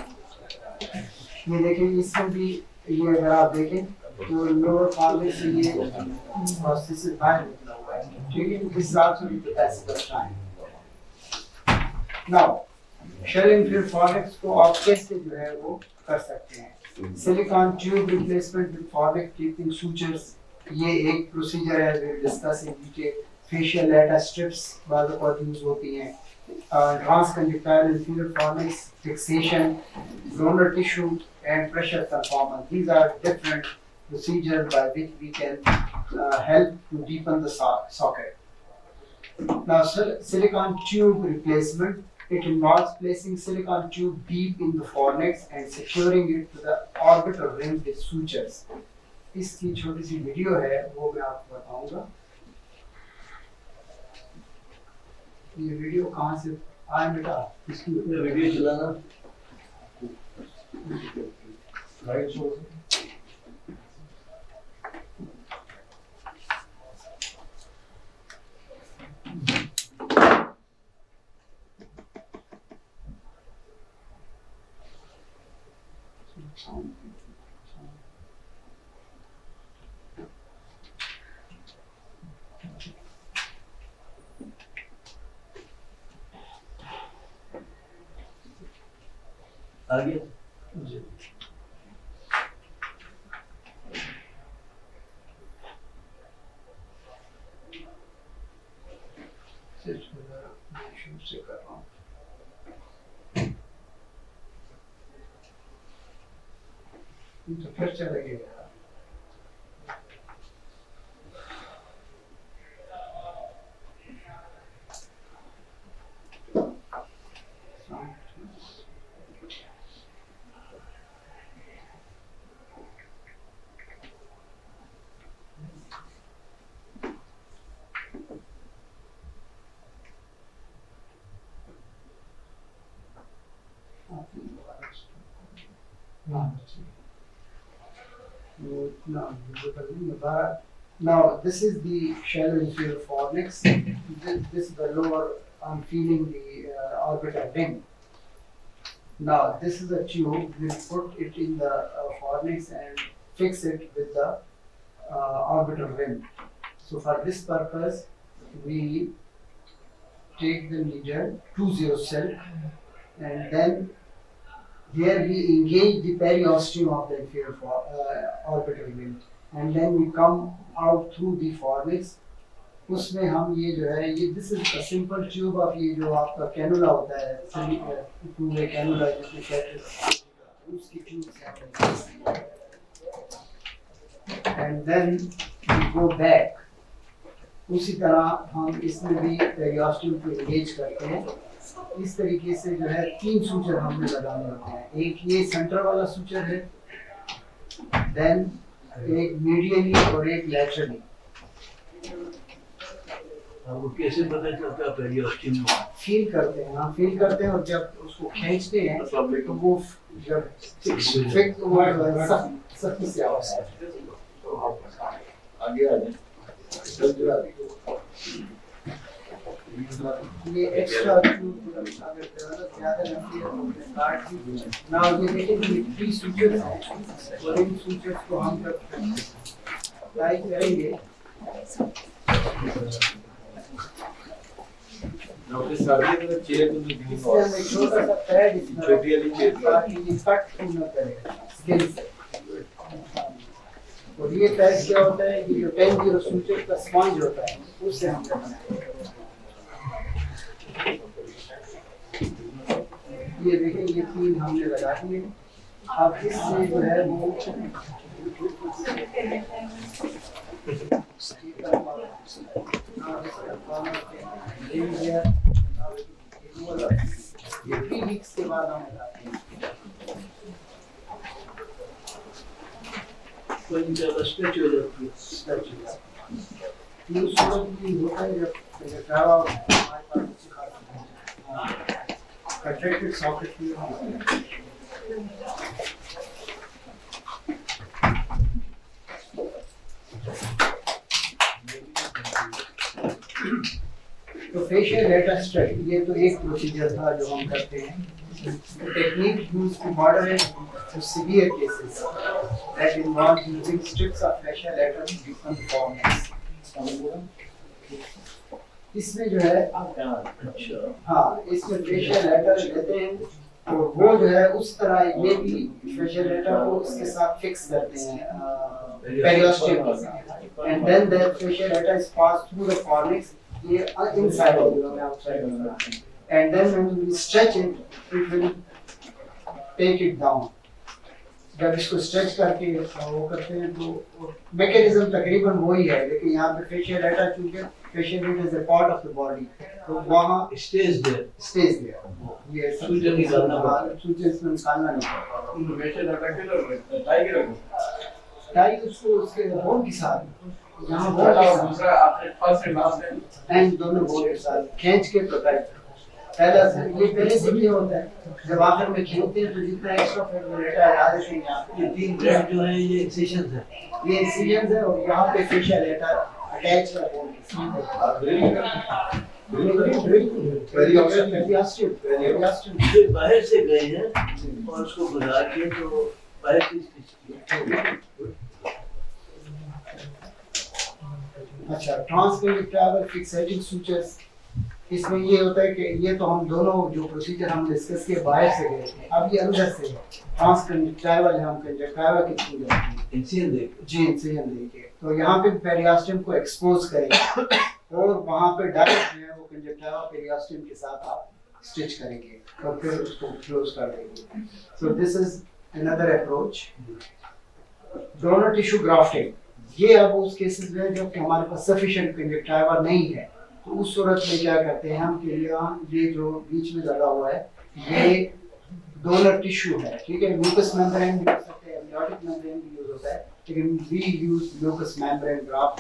ये देखें इसमें भी ये अगर आप देखें तो लोअर फॉर्निक्स से ये प्रोसेस बाहर निकला हुआ है, ठीक है, इस हिसाब से भी passive time. Now shall inferior fornix को आप कैसे जो है वो कर सकते हैं। Silicone tube replacement with fornix keeping sutures, ये एक प्रोसीजर है, we discuss in detail. Fascial lata strips बाद में यूज होती हैं। Transconjunctival inferior fornix fixation, donor tissue and pressure conformance. These are different procedures by which we can help to deepen the socket. Now, silicon tube replacement, it involves placing silicon tube deep in the fornix and securing it to the orbital rim with sutures. इसकी छोटी सी video है, वो मैं आपको बताऊंगा। ये video कहाँ से आया बेटा? इसकी वीडियो चलाना Right, so आगे से कर रहा हूँ। तो फिर चले गए। Now, this is the shallow inferior fornix. This is the lower. I'm feeling the orbital ring. Now, this is a tube. We'll put it in the fornix and fix it with the orbital rim. So, for this purpose, we take the needle 20 silk, and then here we engage the periosteum of the inferior orbital rim, and then we come out through the fornix. उसमें हम ये जो है ये this is a simple tube of ये जो आपका cannula होता है, पूरे कैनुला जिसमें कहते हैं उसकी tube से हम and then we go back. उसी तरह हम इसमें भी periosteum को engage करते हैं। इस तरीके से जो है 3 सूचर हमने लगाने होते हैं। एक ये सेंटर वाला सूचर है, देन एक मीडियली और एक लैटरली। आपको कैसे पता चलता है पेरियोस्टियम? फील करते हैं, हाँ फील करते हैं, और जब उसको खींचते हैं तो वो जब फिक्स हुआ सख्ती से आता है। आगे आ जाए। ये एक्स्ट्रा अगर ज़्यादा लंबी है तो काट दी। नाउ ये देखिए ये 3 सूचर्स हैं, और इन सूचर्स को हम जब अप्लाई करेंगे डॉक्टर साहब ये चेयर तो नहीं दी इसमें हमें छोटा सा पैड इसमें छोटी वाली चेयर ताकि ये कट न करे स्किन से। और ये पैड क्या होता है, ये जो 10-0 सूचर का स्पंज होता है उससे हम बनाएंगे। ये देखिए ये 3 हमने लगा दिए। अब इससे जो है वो ये 3 वीक्स के बाद हम लगाते हैं। तो इनका स्ट्रेच हो जाती है, स्ट्रेच हो जाती है। ये सूरज भी होता है जब ट्रैवल हमारे पास सिखाते हैं कॉन्ट्रैक्टेड सॉकेट में तो फेशियल लेटा स्ट्रेट ये तो एक प्रोसीजर था जो हम करते हैं। The technique used to moderate to severe cases that involve using strips of fascia lateral to deepen the fornix. इसमें जो है हाँ इसमें फेशियल लेटर लेते हैं तो वो जो है उस तरह ये भी फेशियल लेटर को इसके साथ फिक्स करते हैं पेरियोस्टियम के साथ and then the fascial lata is pass through the fornix ये inside of the outside and then when we stretch it will take it down जब इसको स्ट्रेच करके वो करते हैं तो मैकेनिज्म तकरीबन वही है लेकिन यहाँ पे फेशियल लेटर चूंकि fascia lata is a part of the body तो वहाँ स्टेज देयर ये सूजन निकालना पड़ता है। सूजन इसमें निकालना नहीं पड़ता फेशियल लेटर के टाइगर टाई उसको उसके बोन के साथ यहाँ बोन के साथ दूसरा आपने फर्स्ट एंड लास्ट एंड दोनों बोन के साथ खींच के प्रोटेक्ट पहला ये पहले से ये होता है जब आखिर में खींचते हैं तो जितना एक्स्ट्रा फैट लेटा है आधे से यहाँ ये 3 ब्रेड जो है ये एक्सेशन है। ये इंसिजन है और यहाँ पे फेशियल लेटर अटैच है बोन के साथ ये बाहर से गए हैं और उसको बुला के तो बाहर से स्टिच किया। अच्छा ट्रांसपेरेंट फिक्सेटिंग सूचर्स इसमें ये होता है कि ये तो हम दोनों जो प्रोसीजर हम डिस्कस किए बाहर से गए थे अब ये अंदर से है ट्रांसकंजक्टिवल हम कंजक्टिवा के थ्रू जाते हैं इंसिजन देख जी इंसिजन देके तो यहाँ पे पेरियोस्टियम को एक्सपोज करेंगे और वहाँ पे डायरेक्ट जो है वो कंजक्टिवा पेरियोस्टियम के साथ आप स्टिच करेंगे और फिर उसको क्लोज कर देंगे so this is another approach donor tissue grafting ये अब उस केसेस में जब हमारे पास सफिशिएंट कंजक्टिवा नहीं है तो उस सूरत में क्या करते हैं हम कि ये जो बीच में लगा हुआ है ये डोनर टिश्यू है ठीक है म्यूकस मेम्ब्रेन भी हो सकता है एम्नियोटिक मेम्ब्रेन भी यूज होता है लेकिन we use mucus membrane graft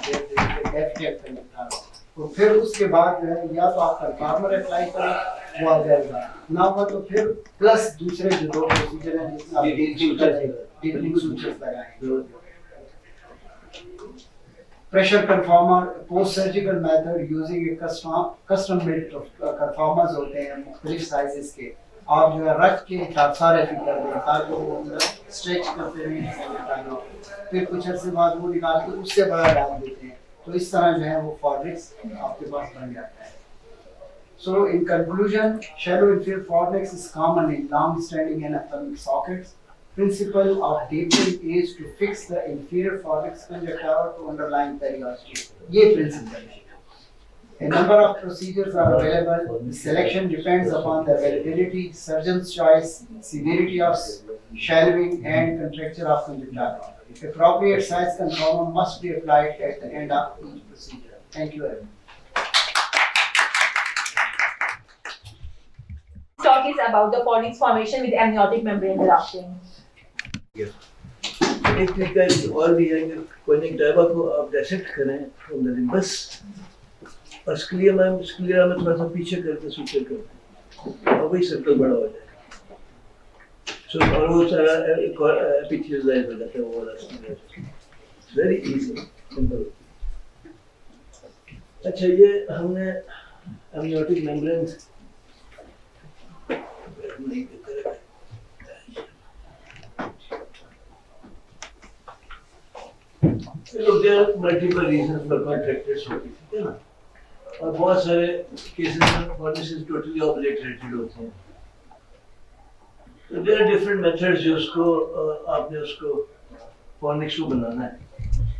तो फिर उसके बाद जो है या तो आप कंफर्मर अप्लाई करें वो आ जाएगा ना हुआ तो फिर प्लस दूसरे जो दो प्रोसीजर हैं जिसमें आप डीपनिंग सूचर्स लगाएंगे pressure conformer post surgical method using a custom built conformers होते हैं मुख्तलिफ साइजेस के आप जो है रख के सारे फिट कर दें ताकि वो स्ट्रेच करते रहें फिर कुछ अर्से बाद वो निकाल के उससे बड़ा डाल देते हैं तो इस तरह जो है वो फॉर्निक्स आपके पास बन जाता है So in conclusion, shallow inferior fornix is common in long-standing anatomic sockets. Principle of deepening is to fix the inferior fornix conjunctiva to underlying periosteum. ये principle है. A number of procedures are available. The selection depends upon the availability, surgeon's choice, severity of shallowing, and contracture of conjunctiva. Appropriate size conformer must be applied at the end of each procedure. Thank you very much. Talk is about the fornix formation with amniotic membrane grafting. एक तरीका और भी है कि conjunctiva को आप dissect करें from the limbus और स्क्लिया में थोड़ा सा पीछे करके सुचर करते हैं और वही सर्कल बड़ा हो जाएगा। So और वो सारा एक और एपिथेलियल हो जाता है वो वाला स्क्लिया। Very easy, simple. अच्छा ये हमने amniotic membrane नहीं करेगा। Look, there are multiple reasons for contracted stroke, ठीक है ना? और बहुत सारे cases में fornices totally obliterated होते हैं। So there are different methods जो उसको आपने उसको fornix को बनाना है।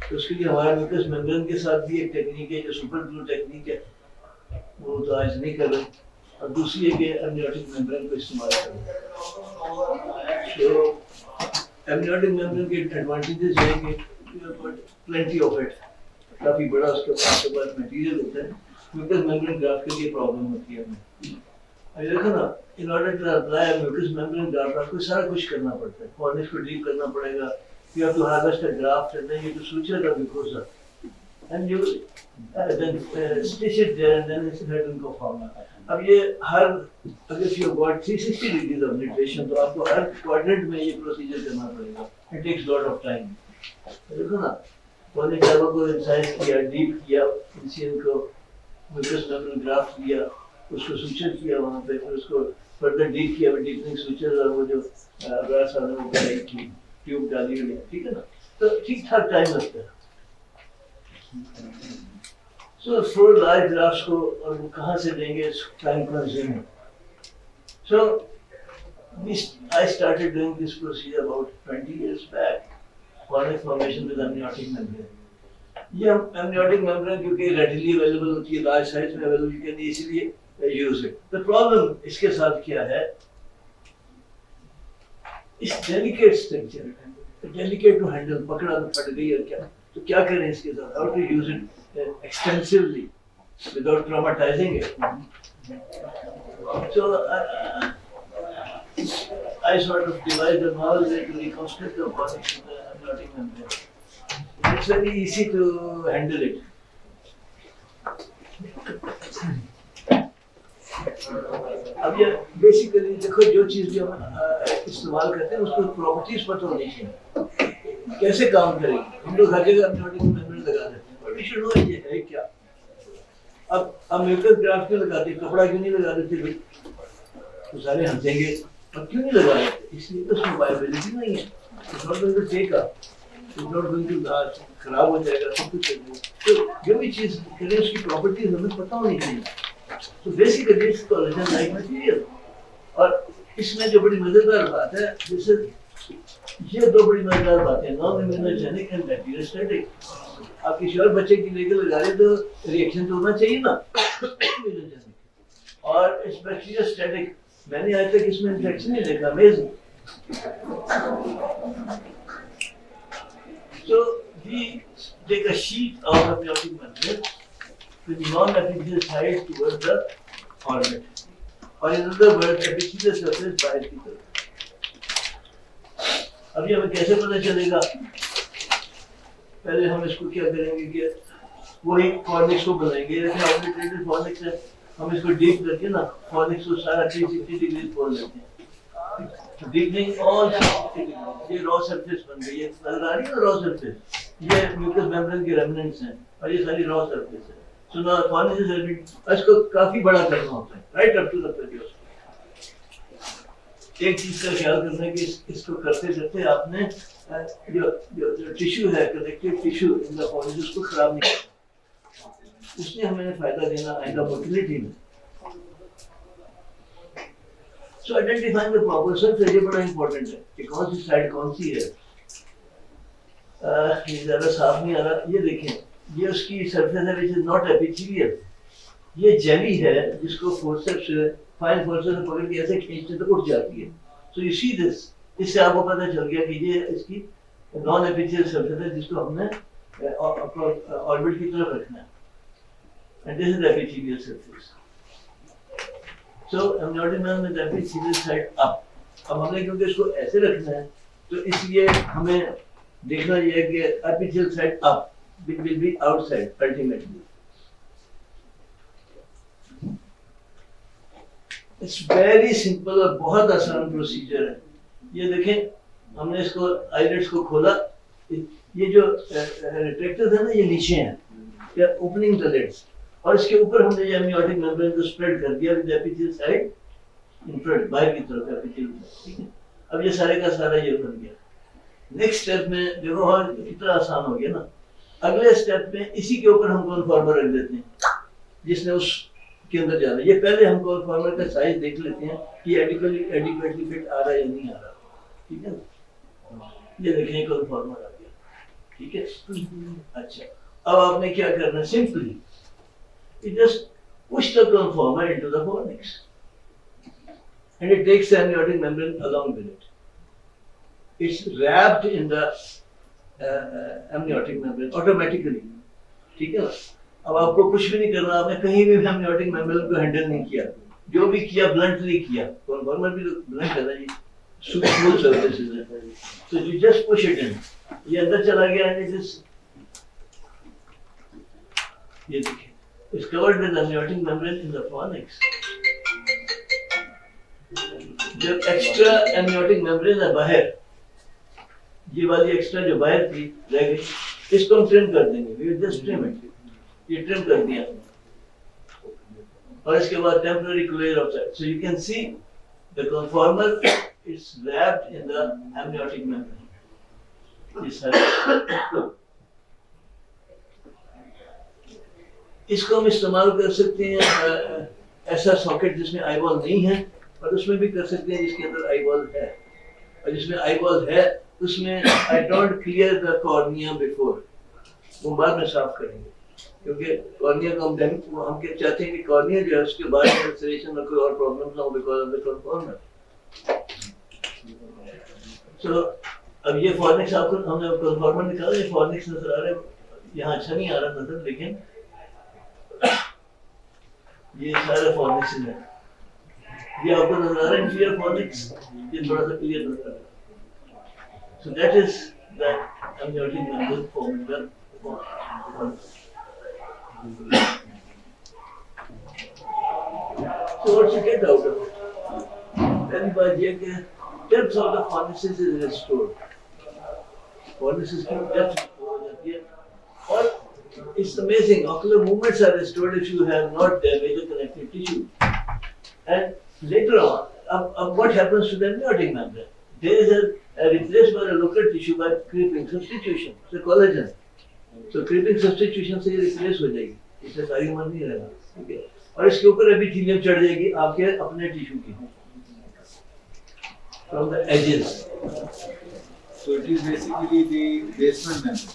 तो उसके लिए हमारे mucous membrane के साथ भी एक टेक्निक है जो super glue टेक्निक है, वो तो आज नहीं कर रहे। और दूसरी है कि amniotic membrane को इस्तेमाल करें। तो amniotic membrane के advantages है कि plenty of it, काफी बड़ा उसके पास मटेरियल होता है, mucous membrane graft के लिए प्रॉब्लम होती है हमें। अब देखो ना, in order to apply a mucous membrane graft आपको सारा कुछ करना पड़ता है, fornix को deep करना पड़ेगा, you have to harvest a graft and then you have to suture the mucosa, and you then stitch it there and then it's head and conformer. अब ये हर अगर if you have got 360 degrees of obliteration तो आपको हर quadrant में ये procedure करना पड़ेगा, it takes lot of time. देखो ना, conjunctiva को इंसाइज किया, डीप किया, इंसिजन को mucous membrane graft किया, उसको सूचर किया वहाँ पे, फिर उसको फर्दर डीप किया, डीपनिंग सूचर और वो जो ब्रास वाले वो बनाई की ट्यूब डाली हुई, ठीक है ना, तो ठीक ठाक टाइम लगता है। So for large drafts को और वो कहाँ से देंगे, time consuming. So I started doing this procedure about 20 years back. Chronic formation with amniotic membrane. ये amniotic membrane क्योंकि readily available होती है, large size में available, you can easily use it. The problem इसके साथ क्या है? इस delicate structure, delicate to handle, पकड़ा तो फट गई और क्या? तो क्या करें इसके साथ? How to use it extensively without traumatizing it? So I sort of devised a novel way to reconstruct the body in the amniotic membrane. It's very easy to handle it. अब ये बेसिकली देखो, जो चीज भी हम इस्तेमाल करते हैं उसको प्रॉपर्टीज पता होनी चाहिए, कैसे काम करेगी। हम लोग हर जगह amniotic membrane लगा देते हैं, but we should know ये है क्या। अब म्यूकस ग्राफ्ट क्यों लगाते हैं, कपड़ा क्यों नहीं लगा देते भाई, तो सारे हंसेंगे, और क्यों नहीं लगा देते, इसलिए तो उसमें वायबिलिटी नहीं है, it's not going to take up, it's not going to last, खराब हो जाएगा सब कुछ। तो जो भी चीज करें उसकी प्रॉपर्टीज हमें पता होनी चाहिए। तो basically it's collagen like material. और इसमें जो बड़ी मजेदार बात है, जैसे ये दो बड़ी मजेदार बातें, नॉन इम्यूनोजेनिक एंड बैक्टीरियोस्टैटिक। आप किसी और बच्चे की लेके लगा रहे तो रिएक्शन तो होना चाहिए ना, और इस बैक्टीरियोस्टैटिक मैंने आज तक इसमें इन्फेक्शन नहीं देखा। Amazing. So we take a sheet of amniotic membrane with non-epithelial side towards the orbit, or in other words, epithelial surface बाहर की तरफ। अभी हमें कैसे पता चलेगा? पहले हम इसको क्या करेंगे कि वही फॉर्निक्स को बनाएंगे, जैसे ऑब्लिटरेटेड फॉर्निक्स है, हम इसको डीप करके ना फॉर्निक्स को सारा 360 डिग्री खोल लेते हैं। डीपनिंग ऑल 360 डिग्री, ये रॉ सरफेस बन गई है, नजर आ रही है ना रॉ सरफेस, ये म्यूकस मेम्ब्रेन के रेमिनेंट्स हैं और ये सारी रॉ सरफेस है। सो ना फॉर्निक्स इज एलिमेंट, इसको काफी बड़ा करना होता है, राइट अप टू द पेरियोड। एक चीज का ख्याल करना है कि इसको करते करते आपने जो टिश्यू है, connective tissue in the fornix, उसको खराब नहीं करना, उसने हमें फायदा देना आएगा मोटिलिटी में। So identifying the proper surface ये बड़ा important है कि कौन सी साइड कौन सी है। ये ज़्यादा साफ नहीं आ रहा, ये देखें, ये उसकी सरफेस है which is not epithelial, ये जेली है जिसको फोर्सेप्स फाइन फोर्सेप्स से पकड़ के ऐसे खींचते तो उठ जाती है। So you see this, इससे आपको पता चल गया कि ये इसकी नॉन एपिथेलियल सरफेस है जिसको हमने ऑर्बिट की तरफ रखना है, and this is the epithelial surface. So amniotic membrane with epithelial side up. अब हमने क्योंकि इसको ऐसे रखना है तो इसलिए हमें देखना ये है कि epithelial side up will be outside ultimately. It's very simple और बहुत आसान प्रोसीजर है। ये देखें, हमने इसको आईलेट्स को खोला, ये जो रेट्रैक्टर्स है ना ये नीचे हैं, या ओपनिंग द लिड्स, और इसके ऊपर हमने ये amniotic membrane को स्प्रेड कर दिया with epithelial side in front, बाहर की तरफ epithelial, ठीक है। अब ये सारे का सारा ये बन गया। नेक्स्ट स्टेप में देखो और कितना आसान हो गया ना। अगले स्टेप में इसी के ऊपर हम कॉन्फॉर्मर रख देते हैं जिसने उसके अंदर जाना है। ये पहले हम कॉन्फॉर्मर का साइज देख लेते हैं कि एडिक्वेटली फिट आ रहा है या नहीं आ रहा, ठीक है ना। ये देखें कॉन्फॉर्मर आ गया, ठीक है। अच्छा, अब आपने क्या करना है, simply you just push the conformer into the fornix and it takes the amniotic membrane along with it. It's wrapped in the amniotic membrane automatically, ठीक है ना। अब आपको कुछ भी नहीं करना, आपने कहीं भी amniotic membrane को हैंडल नहीं किया, जो भी किया ब्लंटली किया। conformer भी ब्लंट है ना, ये smooth surfaces है, so you just push it in, ये अंदर चला गया and it is, ये देखिए, is covered with amniotic membrane in the fornix. जब एक्स्ट्रा amniotic membrane है बाहर, ये वाली एक्स्ट्रा जो बाहर थी रह गई, इसको हम ट्रिम कर देंगे। We will just trim it. ये ट्रिम कर दिया। और इसके बाद temporary clear of that. So you can see the conformer is wrapped in the amniotic membrane. इसको हम इस्तेमाल कर सकते हैं ऐसा सॉकेट जिसमें आई बॉल नहीं है, और उसमें भी कर सकते हैं जिसके अंदर आई बॉल है, और जिसमें आई बॉल है उसमें I don't clear the cornea before, वो बाद में साफ करेंगे, क्योंकि कॉर्निया को हम चाहते हैं कि कॉर्निया जो है उसके बाद में अल्सरेशन और कोई और प्रॉब्लम ना हो बिकॉज ऑफ द कन्फॉर्मर। सो अब ये फॉर्निक्स आपको हमने कन्फॉर्मर निकाला, ये फॉर्निक्स नजर आ रहा है, यहाँ अच्छा नहीं आ रहा नजर, लेकिन ये सारे फॉर्निक्स है, ये आपको नजर आ रहा है इंफीरियर फॉर्निक्स, ये थोड़ा सा क्लियर नजर आ रहा है। So that is that amniotic membrane forming the so what you get out of it? पहली बात ये कि depth of the fornices is restored, fornices की depth हो जाती है, और it's amazing, ocular movements are restored if you have not damaged the connective tissue. And later on, what happens to the amniotic membrane? There is a replacement of local tissue by creeping substitution, so collagen. So creeping substitution से ये replace हो जाएगी, इससे सारी उम्र नहीं रहेगा, ठीक है? और इसके ऊपर एपिथेलियम चढ़ जाएगी आपके अपने टिश्यू की, from the edges. So it is basically the basement membrane.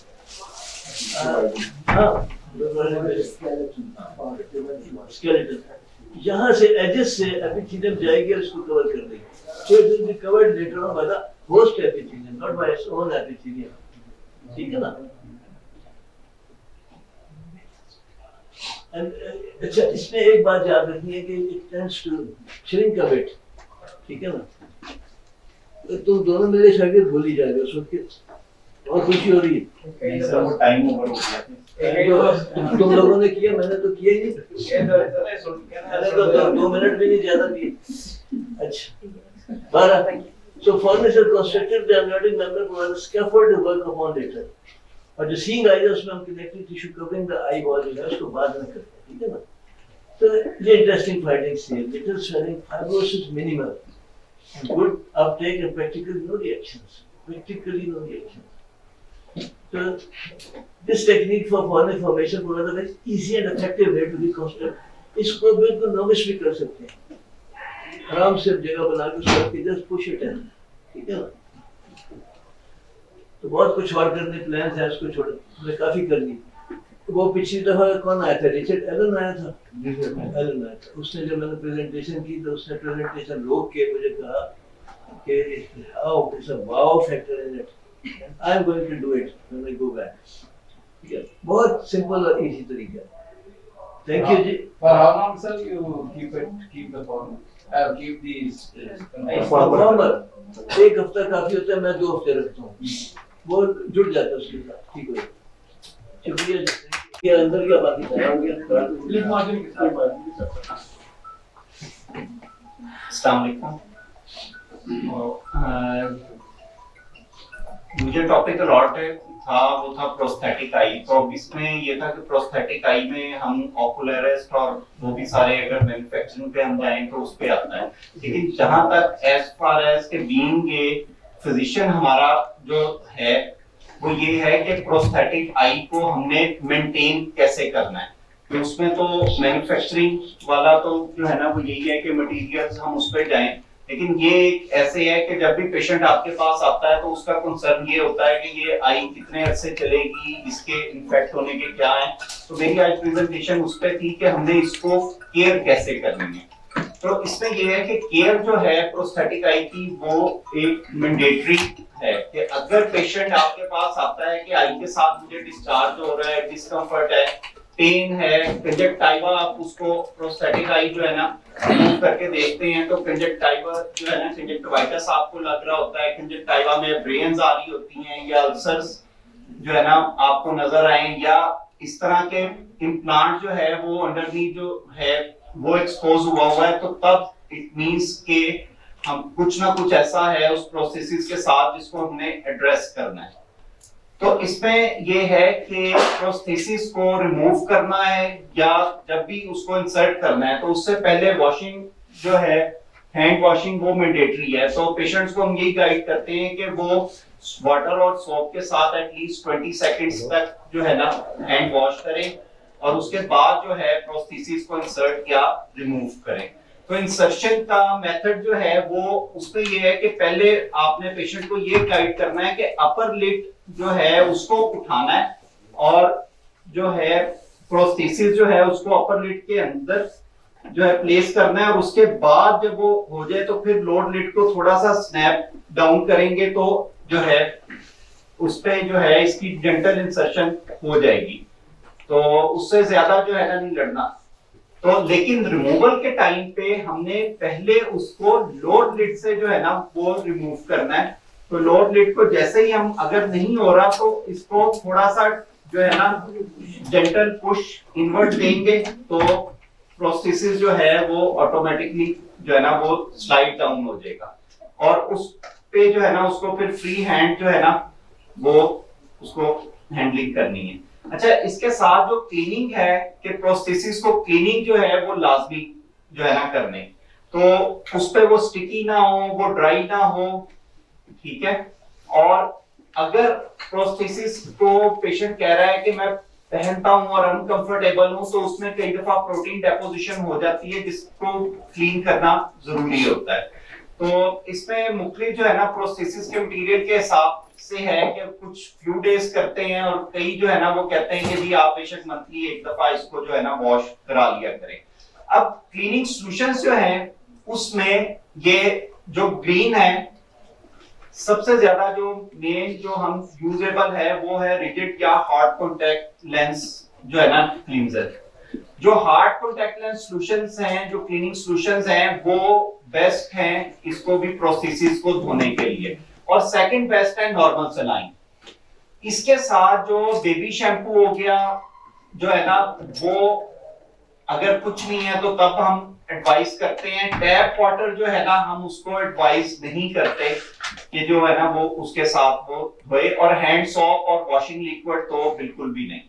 Skeleton. यहाँ से edges से एपिथेलियम जाएगी और इसको कवर कर देगी. So it will be covered later on by the host epithelium, not by its own epithelium. ठीक है ना? And अच्छा, इसमें एक बात याद रखनी है कि it tends to shrink a bit. ठीक है ना? तुम दोनों मेरे शागिर्द भूल ही जाओगे उस वक्त, और खुशी हो रही है। कहीं से वो टाइम ओवर हो गया। तुम लोगों ने किया, मैंने तो किया ही नहीं। मैंने तो 2 मिनट भी नहीं ज्यादा दिए। अच्छा, 12। So fornices are constructed the amniotic membrane provides a scaffold to work upon later. और जो seeing eye है उसमें हम connective tissue covering the eyeball जो है उसको बाद में करते हैं, ठीक है ना? तो ये interesting findings है। Little swelling, fibrosis minimal, good uptake and practically no reactions. So this technique for foreign formation provides a very easy and effective way to reconstruct. इसको बिल्कुल नॉविस भी कर सकते हैं, आराम से जगह बना के उसको जस्ट पुश इट इन, ठीक है ना? तो बहुत कुछ और करने प्लान है, उसको छोड़ मैं काफी कर ली। वो पिछली दफा कौन आया था? रिचर्ड एलन आया था, एलन आया था। उसने जब मैंने प्रेजेंटेशन की तो उसने प्रेजेंटेशन रोक के मुझे कहा कि how it's a wow factor in it, I am going to do it when I go back. ठीक है, बहुत सिंपल और इजी तरीका। थैंक यू जी। For how long, sir, you keep the form? Keep these farmer 1 हफ्ता काफी होता है, मैं 2 हफ्ते रखता हूँ, वो जुड़ जाता है उसके साथ, ठीक है। शुक्रिया जी। ये अंदर क्या बाकी था? अस्सलाम वालेकुम। मुझे टॉपिक अलॉट था, वो था प्रोस्थेटिक आई। तो अब इसमें ये था कि प्रोस्थेटिक आई में हम ओकुलरिस्ट और वो भी सारे अगर मैन्युफैक्चरिंग पे हम जाएं तो उस पे आता है, लेकिन जहां तक एज फार एज के बीइंग ए फिजिशियन हमारा जो है वो ये है कि प्रोस्थेटिक आई को हमने मेंटेन कैसे करना है। तो उसमें तो मैन्युफैक्चरिंग वाला तो जो है ना वो यही है कि मटेरियल्स हम उस पर जाएं, लेकिन ये ऐसे है कि जब भी पेशेंट आपके पास आता है तो उसका कंसर्न ये होता है कि ये आई कितने अरसे चलेगी, इसके इन्फेक्ट होने के क्या है। तो मेरी आज प्रेजेंटेशन उस पर थी कि हमने इसको केयर कैसे करनी है। तो इसमें ये है कि केयर जो है प्रोस्थेटिक आई की वो एक मैंडेटरी है कि अगर पेशेंट आपके पास आता है कि आई के साथ मुझे डिस्चार्ज हो रहा है, डिस्कम्फर्ट है, पेन है, कंजक्टिवा, आप उसको प्रोस्थेटिक आई जो है ना रिमूव करके देखते हैं तो कंजक्टिवा जो है ना, कंजक्टिवाइटिस आपको लग रहा होता है, कंजक्टिवा में ब्रेन्स आ रही होती हैं या अल्सर्स जो है ना आपको नजर आए, या इस तरह के इम्प्लांट जो है वो अंडरनीथ जो है वो एक्सपोज हुआ है, तो तब इट मींस के हम कुछ ना कुछ ऐसा है उस प्रोसेसेस के साथ जिसको हमने एड्रेस करना है। तो इसमें ये है कि प्रोस्थेसिस को रिमूव करना है या जब भी उसको इंसर्ट करना है तो उससे पहले वॉशिंग जो है, हैंड वॉशिंग, वो मैंडेटरी है। तो पेशेंट्स को हम यही गाइड करते हैं कि वो वाटर और सोप के साथ एटलीस्ट 20 सेकंड्स तक जो है ना हैंड वॉश करें और उसके बाद जो है प्रोस्थेसिस को इंसर्ट या रिमूव करें। तो इंसर्शन का मेथड जो है वो उसमें ये है कि पहले आपने पेशेंट को ये गाइड करना है कि अपर लिड जो है उसको उठाना है और जो है प्रोस्थेसिस जो है उसको अपर लिड के अंदर जो है प्लेस करना है और उसके बाद जब वो हो जाए तो फिर लोअर लिड को थोड़ा सा स्नैप डाउन करेंगे तो जो है उस पे जो है इसकी जेंटल इंसर्शन हो जाएगी। तो उससे ज्यादा जो है ना नहीं लड़ना। तो लेकिन रिमूवल के टाइम पे हमने पहले उसको लोअर लिड से जो है ना वो रिमूव करना है। तो लोअर लिड को जैसे ही हम, अगर नहीं हो रहा तो इसको थोड़ा सा जो है ना जेंटल पुश इनवर्ट देंगे तो प्रोस्थेसिस जो है वो ऑटोमेटिकली जो है ना वो स्लाइड डाउन हो जाएगा और उस पे जो है ना उसको फिर फ्री हैंड जो है ना वो उसको हैंडलिंग करनी है। अच्छा, इसके साथ जो क्लीनिंग है कि प्रोस्थेसिस को क्लीनिंग जो है वो लाजमी जो है ना करने, तो उस पे वो स्टिकी ना हो, वो ड्राई ना हो, ठीक है। और अगर प्रोस्थेसिस को पेशेंट कह रहा है कि मैं पहनता हूं और अनकंफर्टेबल हूं तो उसमें कई दफा प्रोटीन डेपोजिशन हो जाती है जिसको क्लीन करना जरूरी होता है। तो इसमें मुख्तलिफ जो है ना प्रोस्थेसिस के मटेरियल के हिसाब से है कि कुछ फ्यू डेज करते हैं और कई जो है ना वो कहते हैं कि जी आप बेशक मंथली एक दफा इसको जो है ना वॉश करा लिया करें। अब क्लीनिंग सॉल्यूशंस जो हैं उसमें ये जो ग्रीन है सबसे ज्यादा जो मेन जो हम यूजेबल है वो है रिजिड या हार्ड कॉन्टैक्ट लेंस जो है ना क्लींजर। जो हार्ड कॉन्टैक्ट लेंस सॉल्यूशंस हैं, जो क्लीनिंग सॉल्यूशंस हैं वो बेस्ट हैं इसको भी प्रोस्थेसिस को धोने के लिए। और सेकंड बेस्ट है नॉर्मल सलाइन। इसके साथ जो बेबी शैम्पू हो गया जो है ना वो अगर कुछ नहीं है तो तब हम एडवाइस करते हैं। टैप वाटर जो है ना हम उसको एडवाइस नहीं करते कि जो है ना वो उसके साथ वो धोए, और हैंड सॉप और वॉशिंग लिक्विड तो बिल्कुल भी नहीं।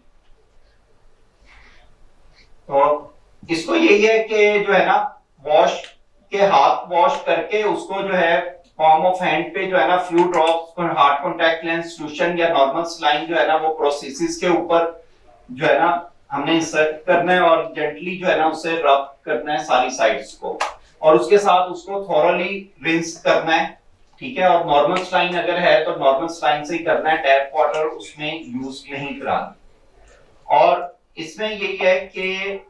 तो इसको यही है कि जो है ना वॉश के हाथ वॉश करके उसको जो है फॉर्म ऑफ हैंड पे जो है ना few drops hard contact lens solution या नॉर्मल सलाइन जो है ना वो प्रोस्थेसिस के ऊपर जो है ना हमने इंसर्ट करना है और जेंटली जो है ना उसे रब करना है सारी साइड्स को और उसके साथ उसको थॉरली रिंस करना है, ठीक है। और नॉर्मल सलाइन अगर है तो नॉर्मल सलाइन से ही करना है, टैप वाटर उसमें यूज नहीं कराना। और इसमें यही है कि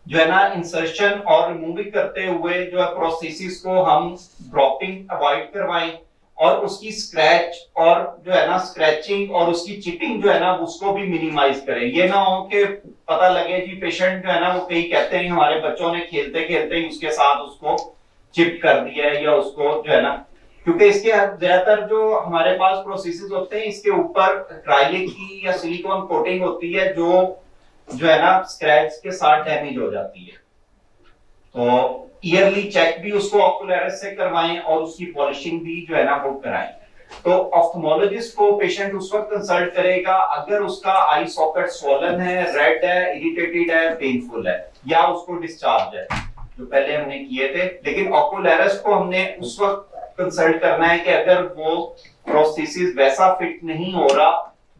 जो है ना इंसर्शन और रिमूविंग करते हुए जो है प्रोस्थेसिस को हम ड्रॉपिंग अवॉइड करवाएं और उसकी स्क्रैच और जो है ना स्क्रैचिंग और उसकी चिपिंग जो है ना उसको भी मिनिमाइज करें। ये ना हो कि पता लगे जी पेशेंट जो है ना वो कई कहते हैं हमारे बच्चों ने खेलते खेलते ही उसके साथ उसको चिप कर दिया है या उसको जो है ना, क्योंकि इसके ज्यादातर जो हमारे पास प्रोसेसेस होते हैं इसके ऊपर एक्राइलिक की या सिलिकॉन कोटिंग होती है जो है ना स्क्रैच के साथ डैमेज हो जाती है। तो ईयरली चेक भी उसको ऑक्यूलेरिस्ट से करवाएं और उसकी पॉलिशिंग भी जो है ना वो कराएं। तो ऑफ्थल्मोलॉजिस्ट को पेशेंट उस वक्त कंसल्ट करेगा अगर उसका आई सॉकेट स्वॉलन है, रेड है, इरिटेटेड है, पेनफुल है या उसको डिस्चार्ज है, जो पहले हमने किए थे। लेकिन ऑक्यूलेरिस्ट को हमने उस वक्त कंसल्ट करना है कि अगर वो प्रोस्थेसिस वैसा फिट नहीं हो रहा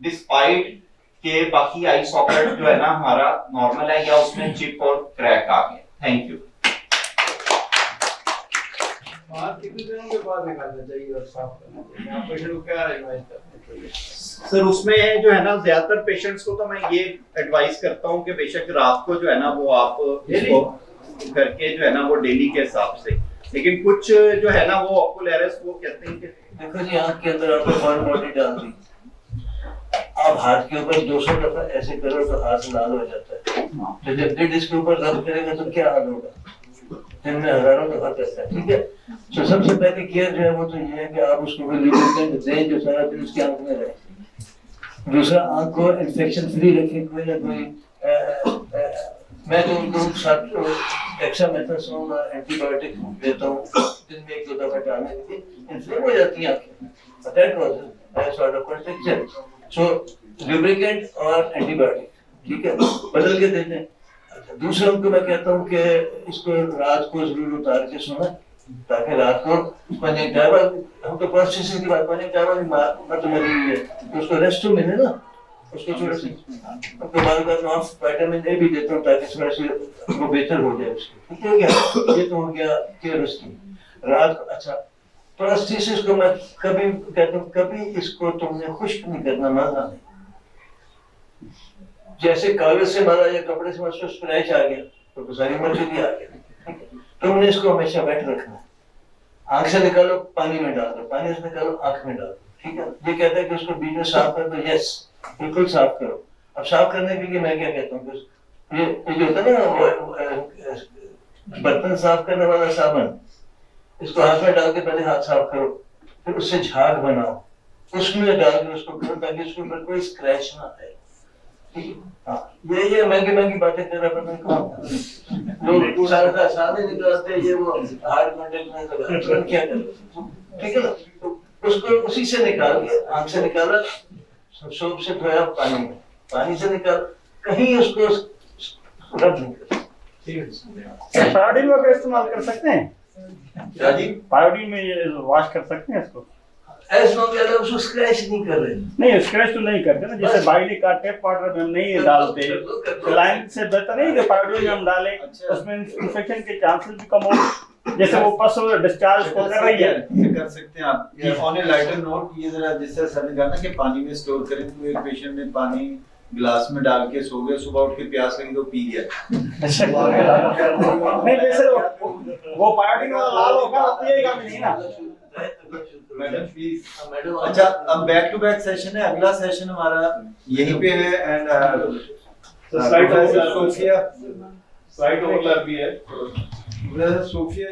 डिस्पाइट के बाकी आई सॉकेट जो है ना हमारा नॉर्मल है या उसमें चिप और क्रैक आ गया। Thank you. कितने दिनों के बाद निकालना चाहिए और साफ करना चाहिए? आप पेशेंट को क्या एडवाइस करते हैं? सर उसमें जो है ना ज्यादातर पेशेंट्स को तो मैं ये एडवाइस करता हूँ कि बेशक रात को जो है ना वो आप इसको करके जो है ना वो डेली के हिसाब से, लेकिन कुछ जो है ना वो ऑक्यूलेरिस्ट वो कहते हैं कि देखो जी आंख के अंदर आपने फॉरेन बॉडी डाल दी, आप हाथ के ऊपर 200 दफा ऐसे करो तो हाथ लाल हो जाता है। तो जब ब्लड इसके ऊपर रब करेगा तो क्या हाल होगा? दिन में हजारों दफा करता है, ठीक है। तो सबसे पहले केयर जो है वो तो ये है कि आप उसको लुब्रिकेंट दें जो सारा दिन उसकी आंख में रहे। दूसरा, आंख को इन्फेक्शन फ्री रखें। कोई ना कोई मैं तो उनको साथ डेक्सामेथासोन और एंटीबायोटिक देता हूँ दिन में 1-2 दफा डालने के लिए। इन्फ्लेम हो जाती है आंखें, अटैक हो जाता है। sort of protection. So lubricant और एंटीबायोटिक, ठीक है, बदल के देते हैं। अच्छा, दूसरा उनको मैं कहता हूँ कि इसको रात को जरूर उतार के सोना, ताकि रात को कॉन्जेक्टिवा, हम तो प्रोस्टेसिस की बात, कॉन्जेक्टिवा मत लगी हुई है, तो उसको रेस्ट तो मिले ना, उसको थोड़ा सी अपने बाल का नॉफ विटामिन ए भी देता हूँ ताकि थोड़ा सी वो बेहतर हो जाए उसको, ठीक है क्या? ये तो हो गया केयर उसकी रात को। अच्छा, प्रोस्टेसिस को मैं कभी कहता हूँ, कभी इसको तुमने खुश्क नहीं करना, मजा नहीं। जैसे कागज से मारा या कपड़े से मारा, स्क्रैच आ गया तो सारी मर्जी आ गया, तुमने इसको हमेशा वेट रखना है। आंख से निकालो, पानी में डाल दो, पानी से निकालो, आंख में डाल दो, ठीक है। ये कहता है कि उसको बीच में साफ कर दो, यस बिल्कुल साफ करो। अब साफ करने के लिए मैं क्या कहता हूँ, ये जो होता है ना बर्तन साफ करने वाला साबुन, इसको हाथ में डाल के पहले हाथ साफ करो, फिर उससे झाग बनाओ, उसमें डाल के उसको करो ताकि उसके ऊपर कोई स्क्रैच ना आए। हाँ, ये महंगी बातें कर रहा पता नहीं कौन लोग सारा सादे निकालते हैं, ये वो हार्ड कॉन्टेक्ट में लगा क्या करें, ठीक है ना। तो उसको उसी से निकाल के, आंख से निकाला, सोप से धोया, पानी से निकाल, कहीं उसको रब नहीं कर, ठीक है। पायोडीन वगैरह इस्तेमाल कर सकते हैं, पायोडीन में ये वॉश कर सकते हैं इसको, ऐसा क्या उसको स्क्रैच नहीं कर रहे, नहीं स्क्रैच तो नहीं करते ना, जैसे बाइली का टेप पाउडर में हम नहीं डालते, लाइन से बेहतर नहीं कि पायोडीन में हम डालें, उसमें इन्फेक्शन के चांसेस भी कम हो, जैसे वो पस डिस्चार्ज को कर रही है। कर सकते हैं आप। ऑन ए लाइटर नोट, ये जरा जैसे सर ने कहा ना कि पानी में स्टोर करें, तो एक पेशेंट ने पानी गिलास में डाल के सो गया, सुबह उठ के प्यास लगी तो पी गया। नहीं जैसे वो पायोडीन वाला लाल होगा, पिएगा भी नहीं ना। Madam please. अच्छा, अब बैक टू बैक सेशन है, अगला सेशन हमारा यहीं पे है एंड स्लाइड सोफिया ओवरलैप भी है। सोफिया